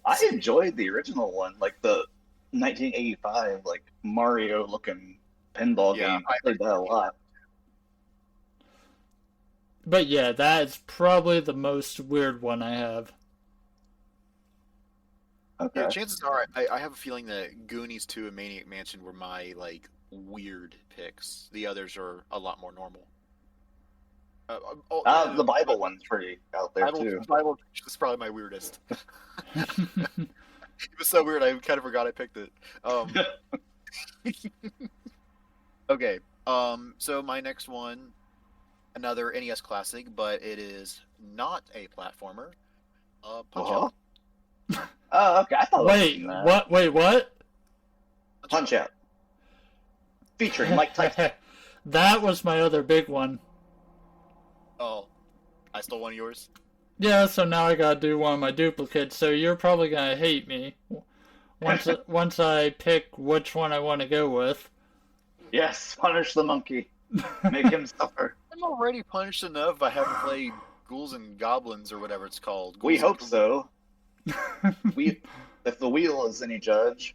I enjoyed the original one, like the 1985, like Mario looking pinball Yeah, game. I played that a lot. But yeah, that's probably the most weird one I have. Okay. Yeah, chances are, I have a feeling that Goonies 2 and Maniac Mansion were my like weird picks. The others are a lot more normal. The Bible one's pretty out there too. Bible is probably my weirdest. It was so weird, I kind of forgot I picked it. Okay, so my next one, another NES classic, but it is not a platformer. Punch Out. Oh, okay. I thought Wait, what? Wait, what? Punch Out. Featuring Mike Tyson. That was my other big one. Oh, I stole one of yours? Yeah, so now I gotta do one of my duplicates, so you're probably gonna hate me once I pick which one I want to go with. Yes, punish the monkey. Make him suffer. I'm already punished enough by having played Ghouls and Goblins or whatever it's called. We Ghouls hope and- so. If the wheel is any judge.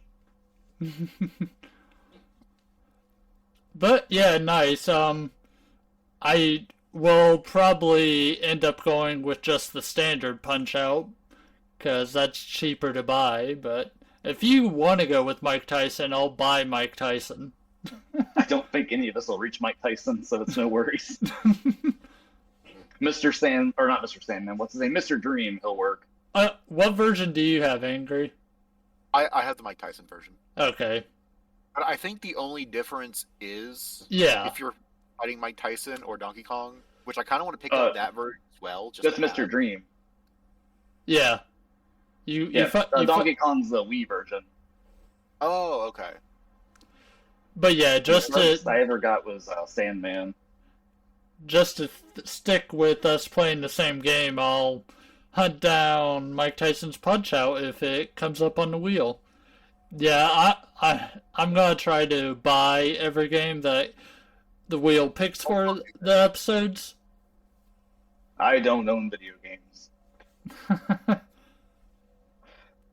But yeah, nice. I will probably end up going with just the standard Punch-Out, because that's cheaper to buy, but if you want to go with Mike Tyson, I'll buy Mike Tyson. I don't think any of us will reach Mike Tyson, so it's no worries. Mr. Sand, or not Mr. Sandman, what's his name? Mr. Dream, he'll work. What version do you have, Angry? I have the Mike Tyson version. Okay. But I think the only difference is Yeah. if you're fighting Mike Tyson or Donkey Kong, which I kind of want to pick up that version as well. Just to Mr. have. Dream. Yeah. Donkey Kong's the Wii version. Oh, okay. But yeah, The first I ever got was Sandman. Just to stick with us playing the same game, I'll hunt down Mike Tyson's Punch-Out if it comes up on the wheel. Yeah, I'm gonna try to buy every game that the wheel picks for the episodes. I don't own video games.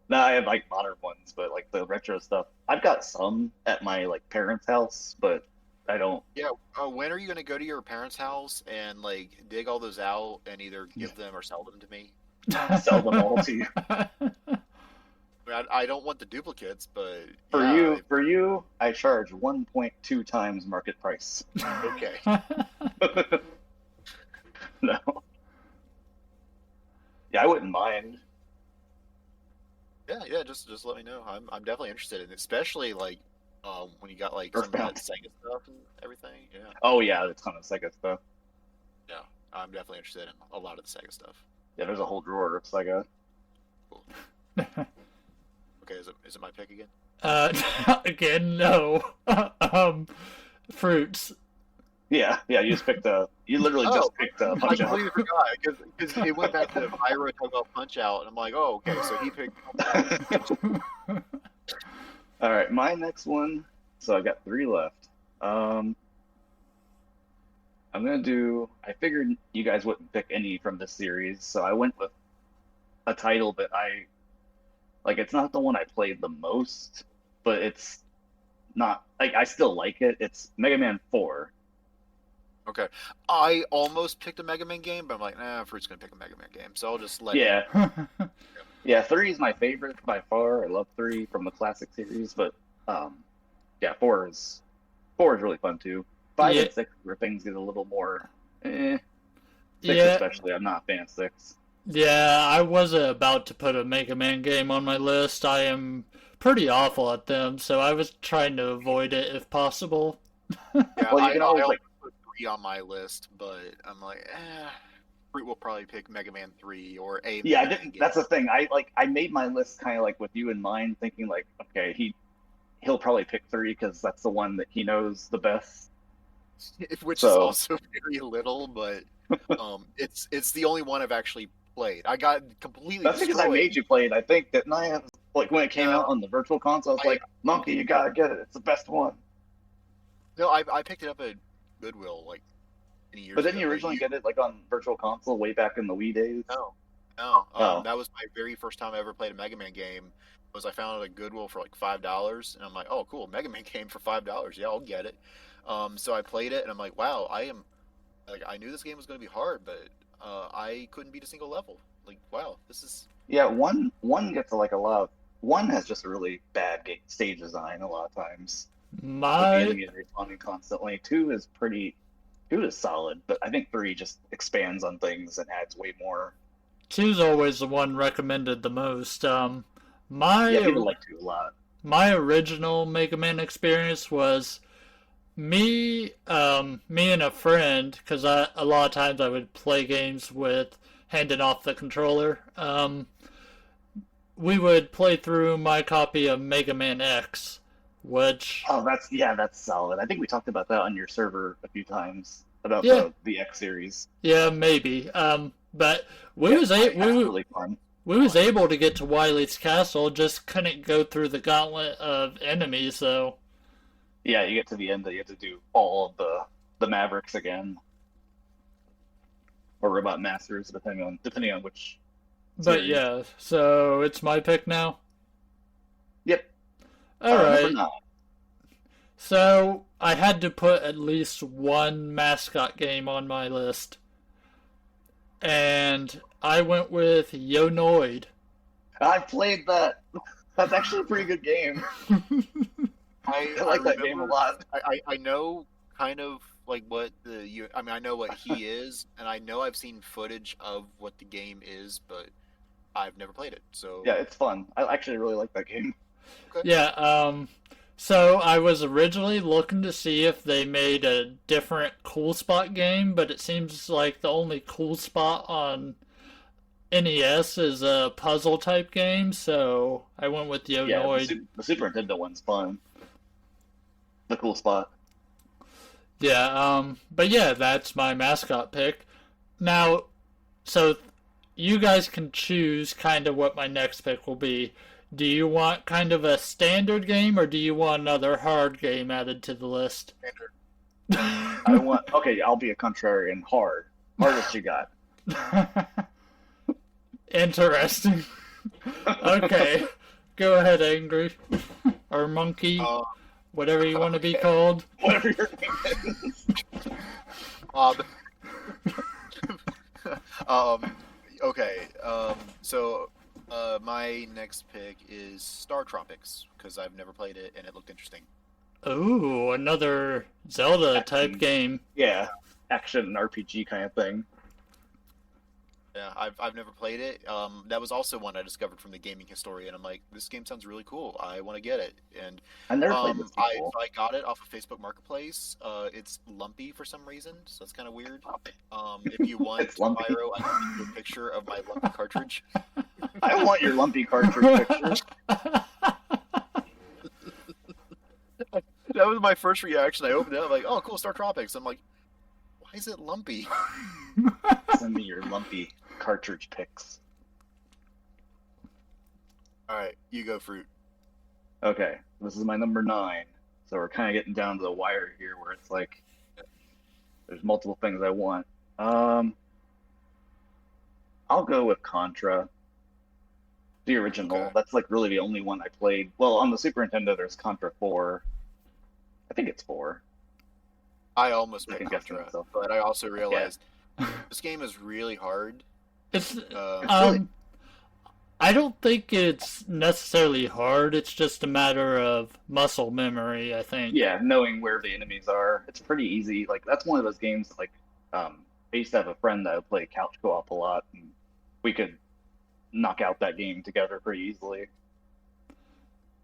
No, I have like modern ones, but like the retro stuff, I've got some at my like parents' house, but I don't. Yeah. When are you going to go to your parents' house and like dig all those out and either give them or sell them to me? Sell them all to you. I mean, I don't want the duplicates, but For you, I charge 1.2 times market price. Okay. No. Yeah, I wouldn't mind. Yeah. Just let me know. I'm definitely interested in it, especially like when you got like some of Earthbound. that Sega stuff and everything. Yeah. Oh yeah, a ton of Sega stuff. Yeah. I'm definitely interested in a lot of the Sega stuff. Yeah, there's a whole drawer of Sega. Cool. Okay, is it my pick again? Again, no. Fruits. Yeah, you just picked you literally just picked I Punch Out. completely forgot because it went back to Viro talking about Punch Out, and I'm like, oh, okay, so he picked. All right, my next one. So I've got 3 left. I'm gonna do. I figured you guys wouldn't pick any from this series, so I went with a title that I like. It's not the one I played the most, but it's not like I still like it. It's Mega Man 4. Okay, I almost picked a Mega Man game, but I'm like, nah, Fruit's gonna pick a Mega Man game, so I'll just let. Yeah, yeah. 3 is my favorite by far. I love 3 from the classic series, but yeah, 4 is really fun too. 5 and 6 where things get a little more. 6 especially. I'm not a fan of 6. Yeah, I was about to put a Mega Man game on my list. I am pretty awful at them, so I was trying to avoid it if possible. Yeah, Well, you can always I like. put 3 on my list, but I'm like, Fruit will probably pick Mega Man 3 or a. Yeah, I Mega Man didn't. game. That's the thing. I made my list kind of like with you in mind, thinking like, okay, he'll probably pick 3 because that's the one that he knows the best. Which So- is also very little, but it's the only one I've actually played. I got completely. That's because I destroyed. made you play it. I think that Nia, like when it came out on the virtual console, I was like, Monkey, you gotta get it. It's the best one. No, I picked it up at Goodwill like many years But didn't ago. you originally get it like on Virtual Console way back in the Wii days? No, no. Oh. That was my very first time I ever played a Mega Man game. Was I found it at Goodwill for like $5, and I'm like, oh, cool, Mega Man game for $5. Yeah, I'll get it. So I played it, and I'm like, wow, I knew this game was going to be hard, but I couldn't beat a single level. Like, wow, this is. Yeah, one gets like a lot of, one has just a really bad stage design a lot of times. With the enemy responding constantly. Two is solid, but I think 3 just expands on things and adds way more. 2's always the one recommended the most. Yeah, people like 2 a lot. My original Mega Man experience was me and a friend, because a lot of times I would play games with handing off the controller. We would play through my copy of Mega Man X, which... Oh, that's solid. I think we talked about that on your server a few times, about the X series. Yeah, maybe. But we was really fun. We was able to get to Wily's castle, just couldn't go through the gauntlet of enemies, though. Yeah, you get to the end, you have to do all of the Mavericks again. Or Robot Masters, depending on which But series. yeah, so it's my pick now? Yep. Alright. So, I had to put at least one mascot game on my list. And I went with Yonoid. I played that. That's actually a pretty good game. I like that game a lot. I know kind of like what I know what he is, and I know I've seen footage of what the game is, but I've never played it. So yeah, it's fun. I actually really like that game. Okay. Yeah, so I was originally looking to see if they made a different Cool Spot game, but it seems like the only Cool Spot on NES is a puzzle type game, so I went with Yonoid. Yeah, the Super Nintendo one's fun. The Cool Spot. Yeah, but yeah, that's my mascot pick. Now, so you guys can choose kind of what my next pick will be. Do you want kind of a standard game, or do you want another hard game added to the list? Standard. Okay, I'll be a contrarian. Hardest you got. Interesting. Okay, go ahead, Angry. Or Monkey. Whatever you want to be called. Whatever your name is. Okay. So my next pick is Star Tropics, because I've never played it and it looked interesting. Ooh, another Zelda type game. Yeah, action RPG kind of thing. Yeah, I've never played it. That was also one I discovered from the Gaming Historian. I'm like, this game sounds really cool. I want to get it. And I never played this before. I got it off of Facebook Marketplace. It's lumpy for some reason, so that's kind of weird. If you want, Viro, I can give you a picture of my lumpy cartridge. I want your lumpy cartridge picture. That was my first reaction. I opened it up, I'm like, oh, cool, Star Tropics. I'm like, why is it lumpy? Send me your lumpy cartridge pics. Alright, you go, Fruit. Okay, this is my number 9. So we're kind of getting down to the wire here where it's like there's multiple things I want. I'll go with Contra. The original. Okay. That's like really the only one I played. Well, on the Super Nintendo there's Contra 4. I think it's 4. I almost I picked can guess Contra, myself. but I also realized this game is really hard. It's really- I don't think it's necessarily hard. It's just a matter of muscle memory, I think. Yeah, knowing where the enemies are. It's pretty easy. Like that's one of those games that, like I used to have a friend that would play couch co-op a lot, and we could knock out that game together pretty easily.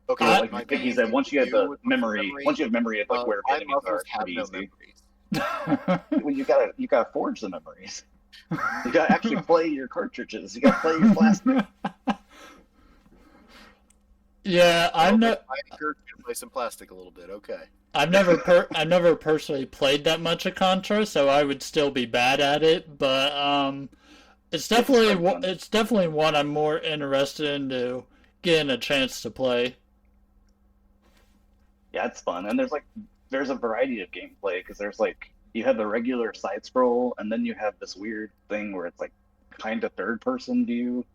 Okay, Like my he main said, once you have issue the with memory, once you have memory of like where the my enemies are, muscles it's have pretty no easy. memories. Well, you gotta forge the memories. You gotta actually play your cartridges. You gotta play your plastic. Yeah, I'm I not. encourage you to play some plastic a little bit. Okay. I've never personally played that much of Contra, so I would still be bad at it. But it's definitely one I'm more interested in to getting a chance to play. Yeah, it's fun, and there's a variety of gameplay because there's like you have the regular side scroll, and then you have this weird thing where it's like kind of third person view,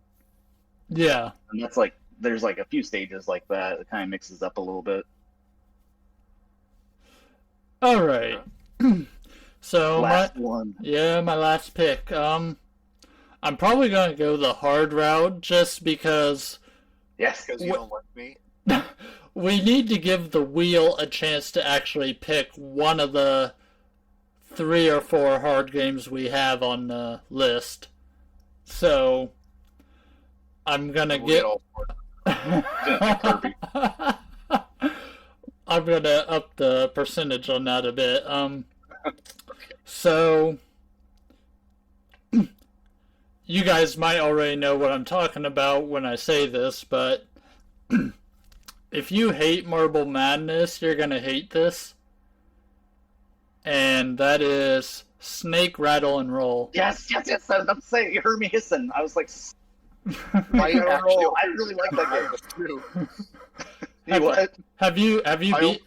Yeah. and that's like there's like a few stages like that. It kind of mixes up a little bit. All right. So Last one. my last pick. I'm probably gonna go the hard route just because Yes. Because you don't like me. we need to give the wheel a chance to actually pick one of the 3 or 4 hard games we have on the list. So I'm gonna We'll get. get all four. Kirby. I'm gonna up the percentage on that a bit. So you guys might already know what I'm talking about when I say this, but if you hate Marble Madness, you're gonna hate this. And that is Snake Rattle and Roll. Yes. I was about to say, you heard me hissing. I was like, I actually I really like that game. too. You what? Have you I beat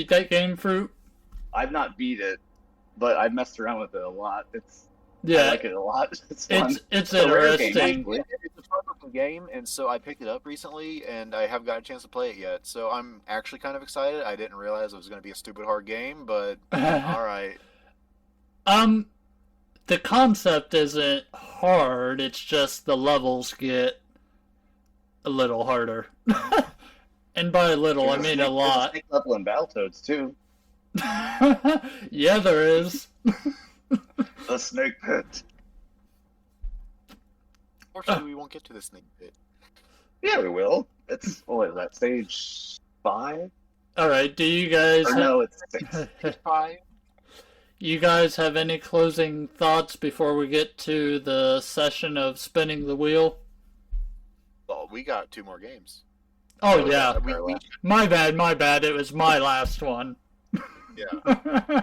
that game, Fruit? I've not beat it, but I've messed around with it a lot. I Yeah, like it a lot. It's fun. it's a rare game, interesting. actually. It's a fun game, and so I picked it up recently, and I haven't got a chance to play it yet. So I'm actually kind of excited. I didn't realize it was going to be a stupid hard game, but all right. The concept isn't hard. It's just the levels get a little harder. And by a little, I mean a lot. Snake level in Battletoads too. Yeah, there is. The snake pit. Fortunately, we won't get to the snake pit. Yeah, we will. It's what is that, stage 5? All right. Do you guys? Or no, it's 6. Five. You guys have any closing thoughts before we get to the session of spinning the wheel? Well, we got 2 more games. Oh yeah. We My bad. It was my last one. yeah.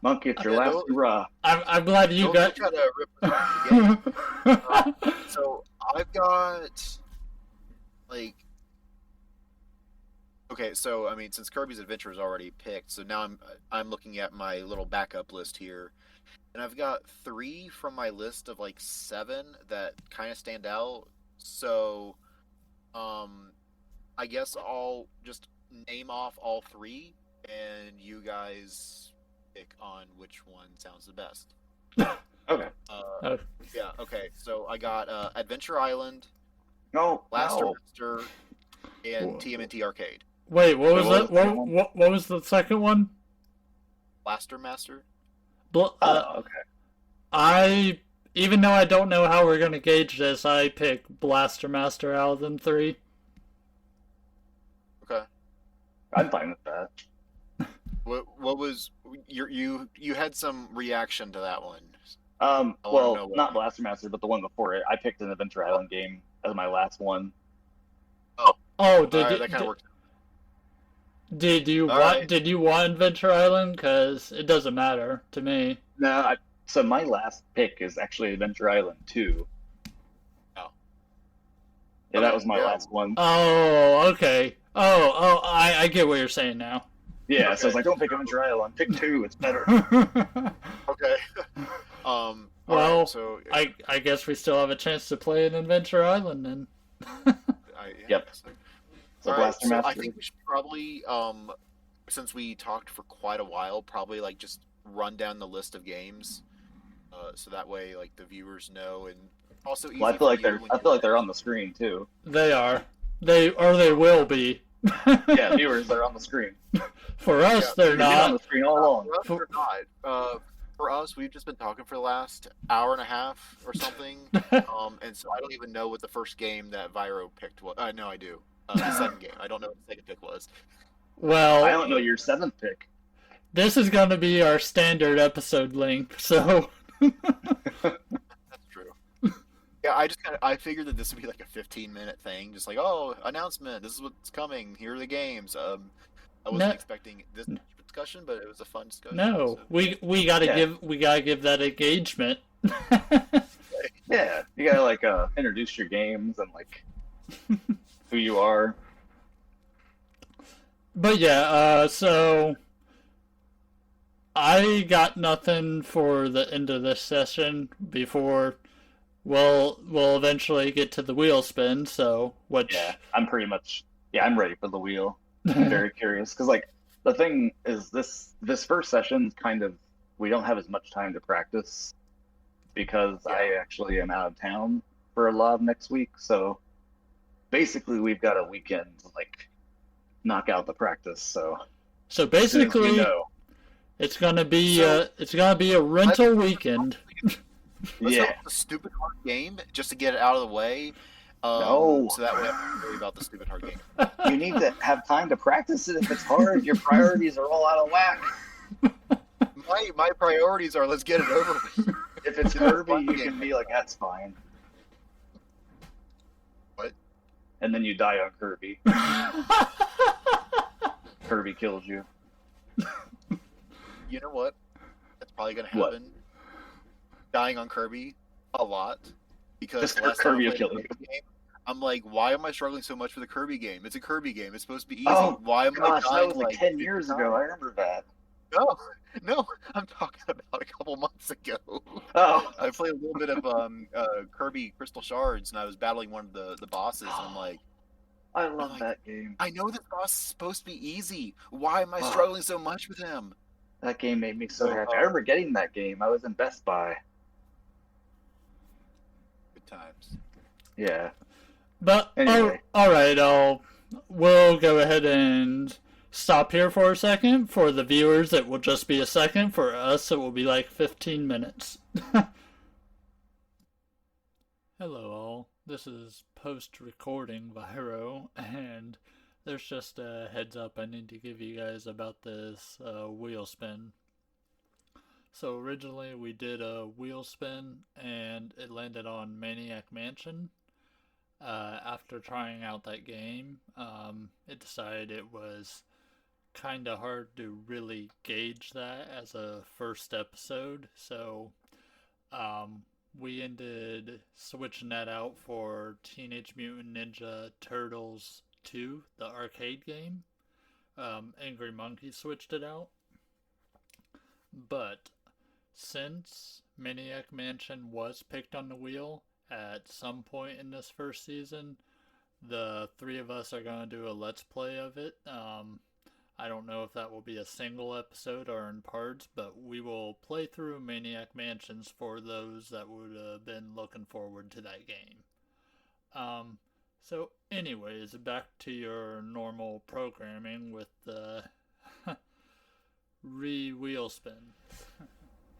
Monkey, it's your Yeah, last no- hurrah. I'm glad you Don't got. try to rip us off the game. So I've got like okay, so I mean, since Kirby's Adventure is already picked, so now I'm looking at my little backup list here, and I've got 3 from my list of like 7 that kind of stand out. So, I guess I'll just name off all 3, and you guys pick on which one sounds the best. Okay. Yeah. Okay. So I got Adventure Island, No. Blaster No. Master, and Whoa. TMNT Arcade. Wait, what was What that? was the second one? What was the second one? Blaster Master. Oh, okay. Even though I don't know how we're gonna gauge this, I pick Blaster Master out of them 3. Okay. I'm fine with that. What was you had some reaction to that one? Well, know what- not Blaster Master, but the one before it. I picked an Adventure Island game as my last one. Oh, Alright, that kind of worked. did you Alright. did you want Adventure Island? Because it doesn't matter to me. No, so my last pick is actually Adventure Island 2. Oh. Yeah, that was my Yeah. last one. Oh, okay. I get what you're saying now. Yeah, Okay. so it's like, don't pick Adventure Island, pick 2, it's better. Okay. Well, alright, so I guess we still have a chance to play an Adventure Island then. Yep. So, So alright, Blaster so I Master. think we should probably since we talked for quite a while, probably like just run down the list of games, so that way like the viewers know, and also easy Well, I feel like for you they're when I you feel like they're on the screen too. They are. They will be. Yeah, viewers, they're on the screen. For us, Yeah, they're They've been on not. the screen all along. For us, they're not. For us, we've just been talking for the last hour and a half or something, and so I don't even know what the first game that Viro picked was. No, I do. The second game. I don't know what the second pick was. I Well, don't know your 7th pick. this is going to be our standard episode length, so That's true. Yeah, I figured that this would be like a 15-minute thing, just like, oh, announcement, this is what's coming, here are the games. I wasn't No. expecting this discussion, but it was a fun discussion. no, so- we gotta Yeah. give that engagement. Yeah, you gotta like introduce your games and like who you are. But yeah, so I got nothing for the end of this session before. Well, we'll eventually get to the wheel spin. So, Yeah, which I'm pretty much. Yeah, I'm ready for the wheel. I'm very curious because like the thing is this first session kind of we don't have as much time to practice because I actually am out of town for a lot of next week. So basically, we've got a weekend to like knock out the practice. So so as soon as we basically, know, it's gonna be a rental weekend. Let's yeah, hope the stupid hard game just to get it out of the way. No. So that way I don't have to worry about the stupid hard game. you need to have time to practice it. If it's hard, your priorities are all out of whack. My priorities are let's get it over with. If it's Kirby, you can be like, that's fine. What? And then you die on Kirby. Kirby kills you. You know what? That's probably gonna What? happen. Dying on Kirby a lot because Just last time Kirby I will played kill a you. Kirby game, I'm like, why am I struggling so much with a Kirby game? It's a Kirby game. It's supposed to be easy. Oh, Why am gosh, I that dying was like 10 years ago. I remember that. No, I'm talking about a couple months ago. Oh, I played a little bit of Kirby Crystal Shards, and I was battling one of the bosses, and I'm like, I love that game. I know this boss is supposed to be easy. Why am I Oh. struggling so much with him? That game made me so So, happy. I remember getting that game. I was in Best Buy. Good times. Yeah. But Anyway. all right, we'll go ahead and stop here for a second. For the viewers, it will just be a second. For us, it will be like 15 minutes. Hello, all. This is post-recording Viro, and there's just a heads up I need to give you guys about this wheel spin. So originally we did a wheel spin, and it landed on Maniac Mansion. After trying out that game, it decided it was kind of hard to really gauge that as a first episode, so we ended switching that out for Teenage Mutant Ninja Turtles 2, the arcade game. Angry Monkey switched it out. But since Maniac Mansion was picked on the wheel at some point in this first season, the three of us are going to do a let's play of it. I don't know if that will be a single episode or in parts, but we will play through Maniac Mansions for those that would have been looking forward to that game. So anyways, back to your normal programming with the wheel spin.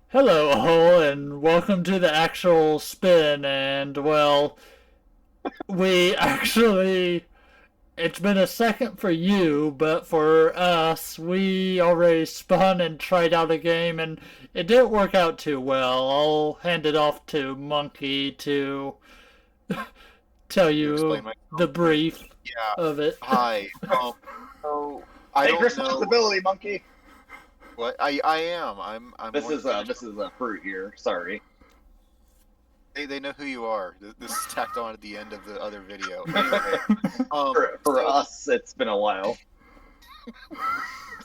Hello all, and welcome to the actual spin, and well, we actually... It's been a second for you, but for us, we already spun and tried out a game, and it didn't work out too well. I'll hand it off to Monkey to tell you Explain myself. the brief of it. Hi. So I Take don't know responsibility, Monkey. what I am. I'm. This more is a fruit here. Sorry. They know who you are. This is tacked on at the end of the other video. Anyway, For us, it's been a while.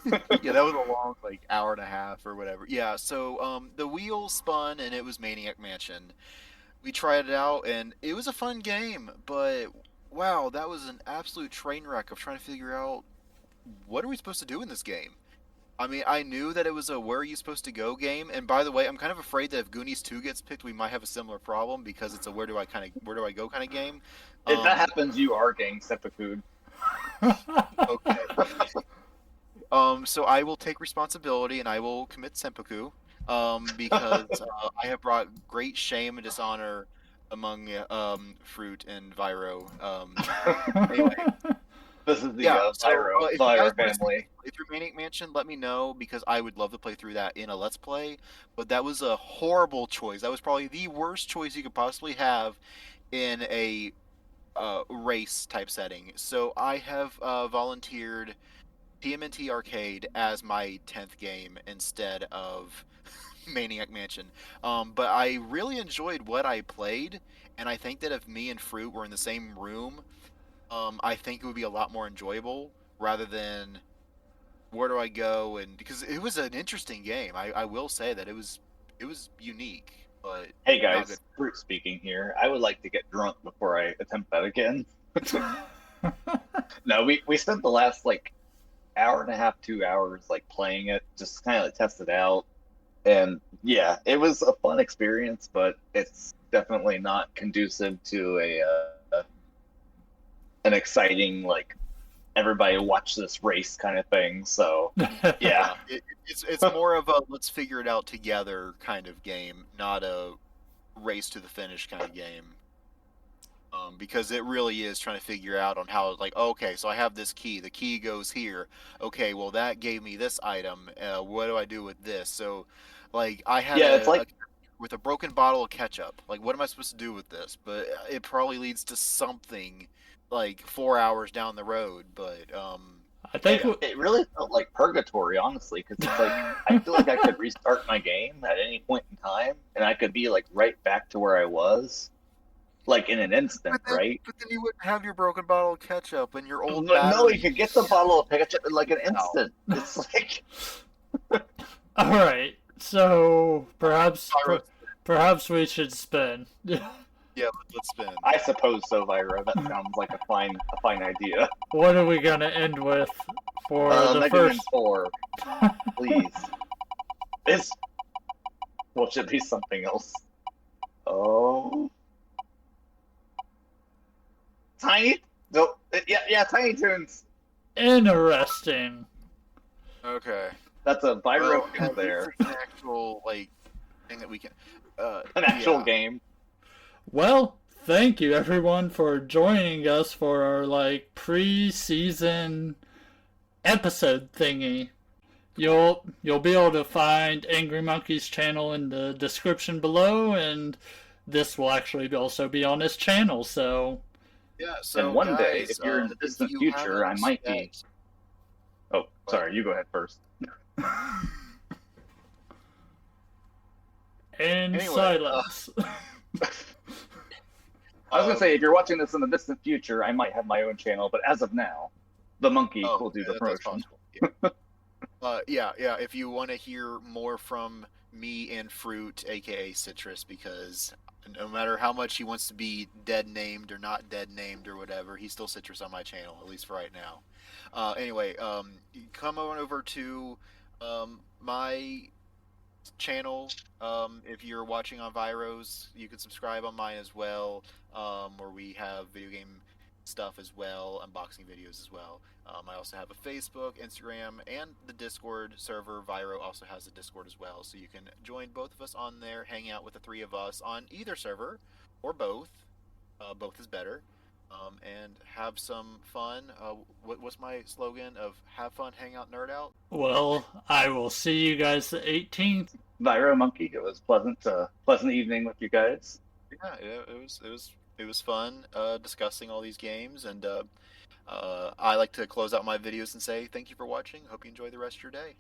yeah, that was a long hour and a half or whatever. Yeah, so the wheel spun and it was Maniac Mansion. We tried it out and it was a fun game, but wow, that was an absolute train wreck of trying to figure out what are we supposed to do in this game. I mean, I knew that it was a where are you supposed to go game, and by the way, I'm kind of afraid that if Goonies 2 gets picked, we might have a similar problem because it's a where do I go kind of game. If that happens, you are getting seppuku. Okay. So I will take responsibility and I will commit seppuku, because I have brought great shame and dishonor among Fruit and Viro. Anyway. This is the Viro if you guys play family. through Maniac Mansion, let me know because I would love to play through that in a Let's Play. But that was a horrible choice. That was probably the worst choice you could possibly have in a race type setting. So I have volunteered TMNT Arcade as my 10th game instead of Maniac Mansion. But I really enjoyed what I played, and I think that if me and Fruit were in the same room, I think it would be a lot more enjoyable rather than where do I go? And because it was an interesting game, I will say that it was unique, but Hey not good. guys, Fruit speaking here. I would like to get drunk before I attempt that again. No, we spent the last like hour and a half, 2 hours like playing it, just kind of like, test it out. And yeah, it was a fun experience, but it's definitely not conducive to an exciting like everybody watch this race kind of thing. So yeah, It's more of a let's figure it out together kind of game, not a race to the finish kind of game. Because it really is trying to figure out on how, like, okay, so I have this key. The key goes here. Okay, well that gave me this item. What do I do with this? So, like, I had yeah, it's a like with a broken bottle of ketchup. Like, what am I supposed to do with this? But it probably leads to something like 4 hours down the road. But I think it really felt like purgatory, honestly, because it's like I feel like I could restart my game at any point in time, and I could be like right back to where I was, like in an instant, right? but then you wouldn't have your broken bottle of ketchup and your old But no, battery. you could get the bottle of ketchup in like an instant. It's like all right. So perhaps Pyro- perhaps we should spin. Yeah, let's spin. I suppose so, Viro. That sounds like a fine idea. What are we gonna end with for the Mega Man first? 4, please. This well should be something else. Oh, Tiny. No, yeah, Tiny Toons. Interesting. Okay. That's a Viro Well, kill at least there. there's an actual like thing that we can. An actual yeah. game. Well, thank you everyone for joining us for our like pre-season episode thingy. You'll be able to find Angry Monkey's channel in the description below, and this will actually also be on his channel. So Yeah. So And one guys, day, if you're in the if distant you future, I haven't might be. yet- Oh, sorry, you go ahead first. in Anyway, silence. I was gonna say, if you're watching this in the distant future, I might have my own channel, but as of now, the monkey will do the that's promotion. possible. Yeah. Yeah. If you want to hear more from me and Fruit, aka Citrus, because no matter how much he wants to be dead named or not dead named or whatever, he's still Citrus on my channel, at least for right now. Anyway, come on over to my channel. If you're watching on Viros, you can subscribe on mine as well, where we have video game stuff as well, unboxing videos as well. I also have a Facebook, Instagram, and the Discord server. Viro also has a Discord as well, so you can join both of us on there, hang out with the three of us on either server, or both. Both is better. And have some fun. What's my slogan of have fun, hang out, nerd out? Well, I will see you guys the 18th. Viro Monkey, it was pleasant evening with you guys. Yeah, it was fun discussing all these games, and I like to close out my videos and say thank you for watching. Hope you enjoy the rest of your day.